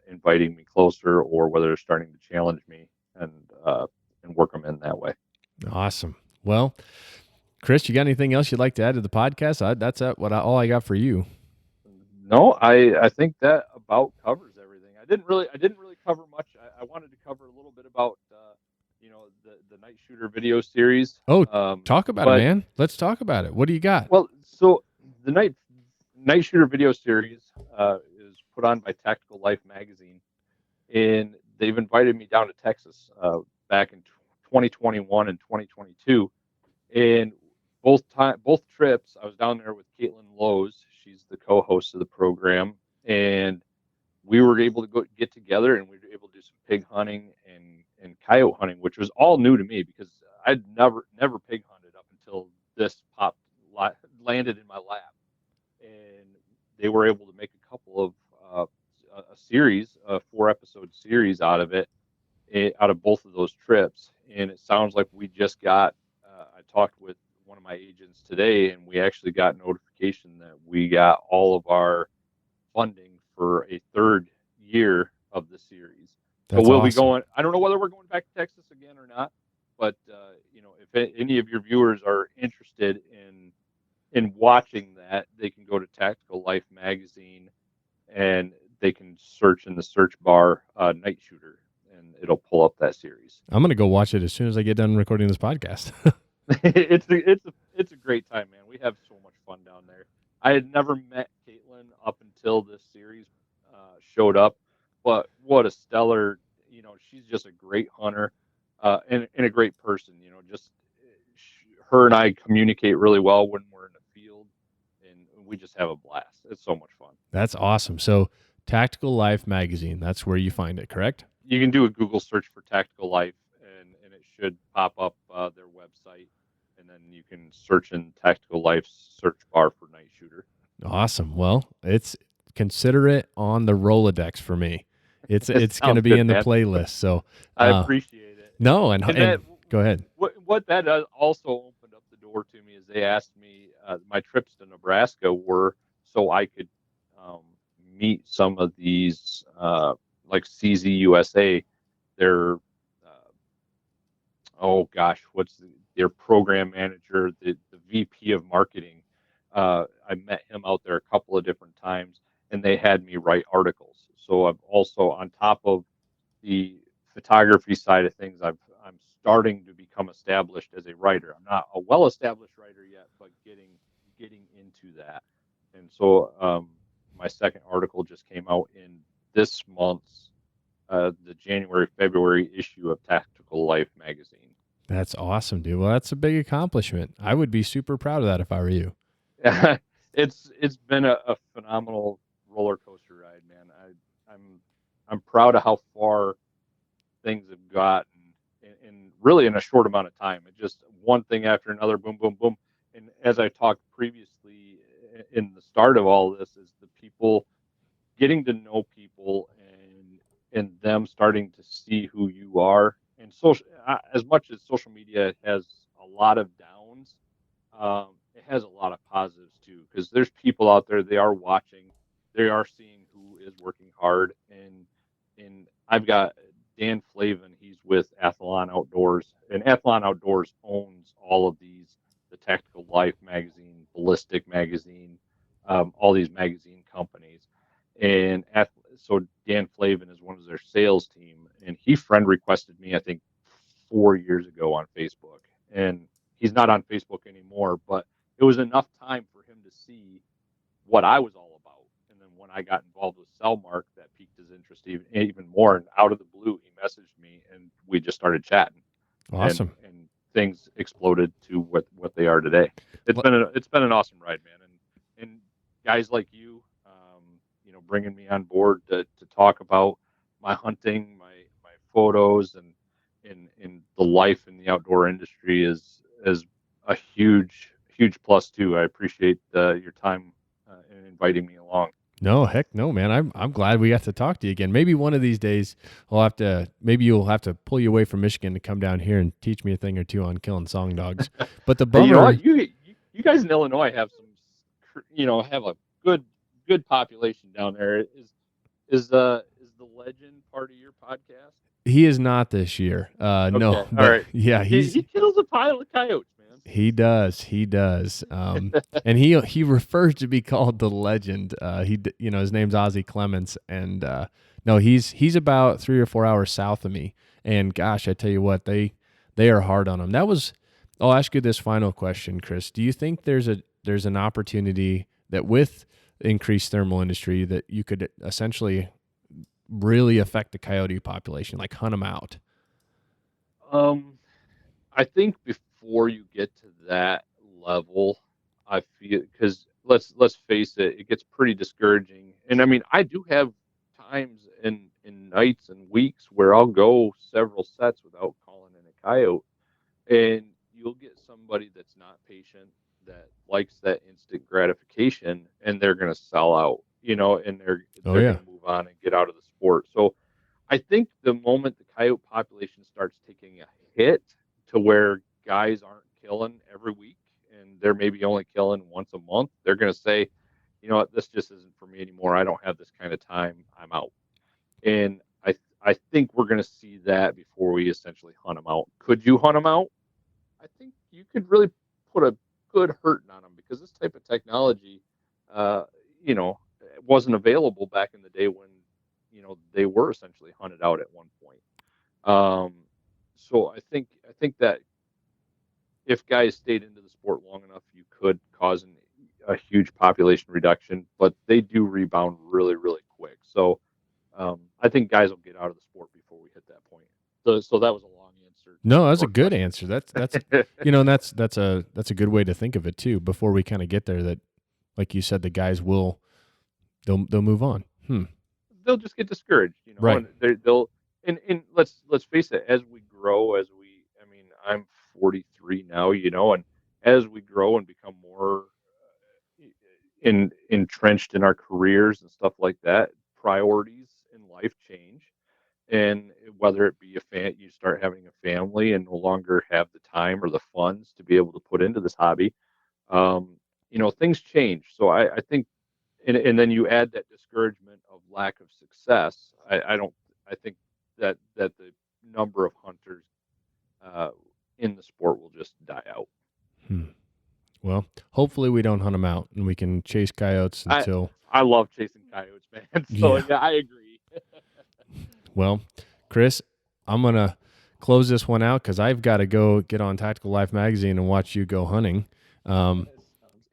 Speaker 3: inviting me closer or whether they're starting to challenge me, and work them in that way.
Speaker 2: Awesome. Well, Chris, you got anything else you'd like to add to the podcast? That's all I got for you.
Speaker 3: No, I think that about covers everything. I didn't really cover much. I wanted to cover a little bit about the Night Shooter video series.
Speaker 2: Oh, talk about it, man. Let's talk about it. What do you got?
Speaker 3: Well, so the Night Shooter video series is put on by Tactical Life magazine, and they've invited me down to Texas back in 2021 and 2022, and both trips I was down there with Caitlin Lowe's. She's the co-host of the program, and we were able to get together, and we were able to do some pig hunting and coyote hunting, which was all new to me because I'd never pig hunted up until this landed in my lap. And they were able to make a couple of a series, a 4-episode series out of both of those trips. And it sounds like we just got, I talked with one of my agents today, and we actually got notification that we got all of our funding for a third year of the series.
Speaker 2: That's
Speaker 3: so we'll
Speaker 2: awesome.
Speaker 3: be going, I don't know whether we're going back to Texas again or not, but if any of your viewers are interested in in watching that, they can go to Tactical Life magazine and they can search in the search bar Night Shooter, and it'll pull up that series.
Speaker 2: I'm gonna go watch it as soon as I get done recording this podcast.
Speaker 3: It's a great time, man. We have so much fun down there. I had never met Caitlin up until this series showed up, but what a stellar! She's just a great hunter and a great person. Just her and I communicate really well when we're in the field, and we just have a blast. It's so much fun.
Speaker 2: That's awesome. So, Tactical Life magazine, that's where you find it, correct?
Speaker 3: You can do a Google search for Tactical Life, and it should pop up their website, and then you can search in Tactical Life's search bar for Night Shooter.
Speaker 2: Awesome. Well, consider it on the Rolodex for me. It's going to be
Speaker 3: good,
Speaker 2: in the
Speaker 3: man.
Speaker 2: playlist. So
Speaker 3: I appreciate it.
Speaker 2: No, and go ahead.
Speaker 3: What that also opened up the door to me is they asked me my trips to Nebraska were so I could meet some of these like CZ USA, their oh gosh, what's their program manager, the VP of marketing. I met him out there a couple of different times, and they had me write articles. So I'm also, on top of the photography side of things, I'm starting to become established as a writer. I'm not a well-established writer yet, but getting into that. And so my second article just came out in this month's the January-February issue of Tactical Life magazine.
Speaker 2: That's awesome, dude. Well, that's a big accomplishment. I would be super proud of that if I were you.
Speaker 3: It's been a phenomenal roller coaster ride, man. I'm proud of how far things have gotten in really in a short amount of time. It just one thing after another, boom, boom, boom. And as I talked previously in the start of all this, is the people getting to know people and them starting to see who you are. And social, as much as social media has a lot of downs, it has a lot of positives too. Because there's people out there, they are watching, they are seeing who is working hard. And I've got Dan Flavin, he's with Athlon Outdoors, and Athlon Outdoors owns all of these, the Tactical Life magazine, Ballistic magazine, all these magazine companies. And so Dan Flavin is one of their sales team, and he friend requested me, I think, 4 years ago on Facebook. And he's not on Facebook anymore, but it was enough time for him to see what I was all about. And then when I got involved with Cellmark, that piqued his interest even more. And out of the blue, he messaged me, and we just started chatting.
Speaker 2: Awesome.
Speaker 3: And things exploded to what they are today. It's been an awesome ride, man. And guys like you, bringing me on board to talk about my hunting, my photos, and the life in the outdoor industry is a huge plus too. I appreciate your time in inviting me along.
Speaker 2: No, heck no, man. I'm glad we got to talk to you again. Maybe one of these days maybe you'll have to pull you away from Michigan to come down here and teach me a thing or two on killing song dogs. But the bummer,
Speaker 3: you know what? You guys in Illinois have have a good population down there. Is the Legend part of your podcast?
Speaker 2: He is not this year.
Speaker 3: Okay.
Speaker 2: No.
Speaker 3: All right.
Speaker 2: Yeah,
Speaker 3: he kills a pile of coyotes, man.
Speaker 2: He does. And he refers to be called the Legend. His name's Ozzie Clements, and no, he's about 3 or 4 hours south of me. And gosh, I tell you what, they are hard on him. I'll ask you this final question, Chris. Do you think there's an opportunity that with increased thermal industry that you could essentially really affect the coyote population, like hunt them out?
Speaker 3: I think before you get to that level, I feel, because let's face it, it gets pretty discouraging. And I mean, I do have times in nights and weeks where I'll go several sets without calling in a coyote, and you'll get somebody that's not patient, that likes that instant gratification, and they're going to sell out, and they're going to move on and get out of the sport. So I think the moment the coyote population starts taking a hit to where guys aren't killing every week and they're maybe only killing once a month, they're going to say, you know what, this just isn't for me anymore. I don't have this kind of time. I'm out. And I think we're going to see that before we essentially hunt them out. Could you hunt them out? I think you could really put a good hurting on them, because because this type of technology, you know, wasn't available back in the day when, you know, they were essentially hunted out at one point. So I think that if guys stayed into the sport long enough, you could cause a huge population reduction, but they do rebound really, really quick. So I think guys will get out of the sport before we hit that point. So that was a long answer.
Speaker 2: No, that's a good answer. That's you know, and that's a good way to think of it too. Before we kind of get there, that like you said, the guys they'll move on.
Speaker 3: They'll just get discouraged, you know.
Speaker 2: Right.
Speaker 3: And they'll and let's face it, as we grow, I mean, I'm 43 now, you know, and as we grow and become more entrenched in our careers and stuff like that, priorities in life change. And whether it be you start having a family and no longer have the time or the funds to be able to put into this hobby, you know, things change. So I think, and then you add that discouragement of lack of success. I think that the number of hunters in the sport will just die out.
Speaker 2: Well, hopefully we don't hunt them out and we can chase coyotes until.
Speaker 3: I love chasing coyotes, man. So yeah I agree.
Speaker 2: Well, Chris, I'm going to close this one out because I've got to go get on Tactical Life Magazine and watch you go hunting.
Speaker 3: Sounds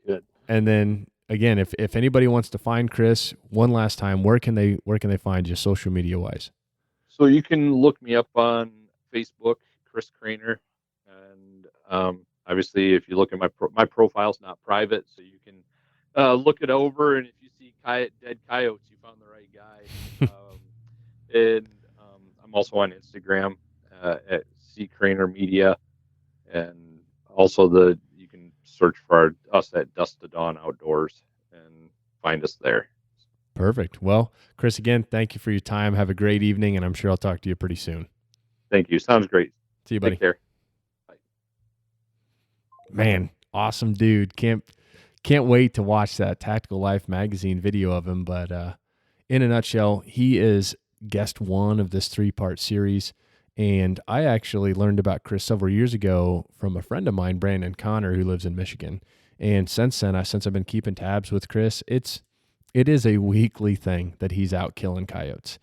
Speaker 3: good.
Speaker 2: And then again, if anybody wants to find Chris one last time, where can they find you social media wise?
Speaker 3: So you can look me up on Facebook, Chris Kreiner, and obviously if you look at my profile's not private, so you can look it over, and if you see dead coyotes, you found the right guy. And I'm also on Instagram at C Kreiner Media, and also you can search for us at Dusk to Dawn Outdoors and find us there.
Speaker 2: Perfect. Well, Chris, again, thank you for your time. Have a great evening, and I'm sure I'll talk to you pretty soon.
Speaker 3: Thank you. Sounds great.
Speaker 2: See you, buddy.
Speaker 3: Take care. Bye.
Speaker 2: Man, awesome dude. Can't wait to watch that Tactical Life Magazine video of him. But in a nutshell, he is guest one of this 3-part series. And I actually learned about Chris several years ago from a friend of mine, Brandon Connor, who lives in Michigan. And since then, since I've been keeping tabs with Chris, it is a weekly thing that he's out killing coyotes.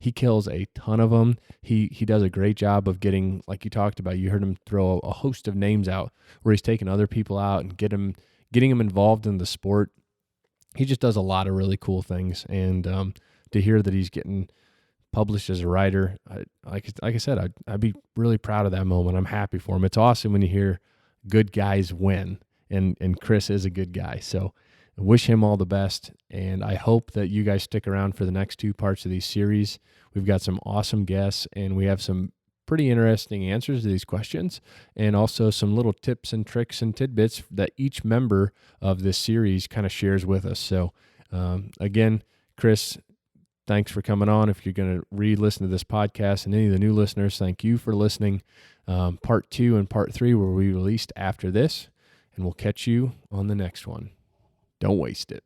Speaker 2: He kills a ton of them. He does a great job of getting, like you talked about, you heard him throw a host of names out where he's taking other people out and getting them involved in the sport. He just does a lot of really cool things. And to hear that he's getting published as a writer, like I said, I'd be really proud of that moment. I'm happy for him. It's awesome when you hear good guys win, and Chris is a good guy. So I wish him all the best, and I hope that you guys stick around for the next 2 parts of these series. We've got some awesome guests, and we have some pretty interesting answers to these questions, and also some little tips and tricks and tidbits that each member of this series kind of shares with us. So again, Chris, thanks for coming on. If you're going to re-listen to this podcast, and any of the new listeners, thank you for listening. Part 2 and part 3 will be released after this, and we'll catch you on the next one. Don't waste it.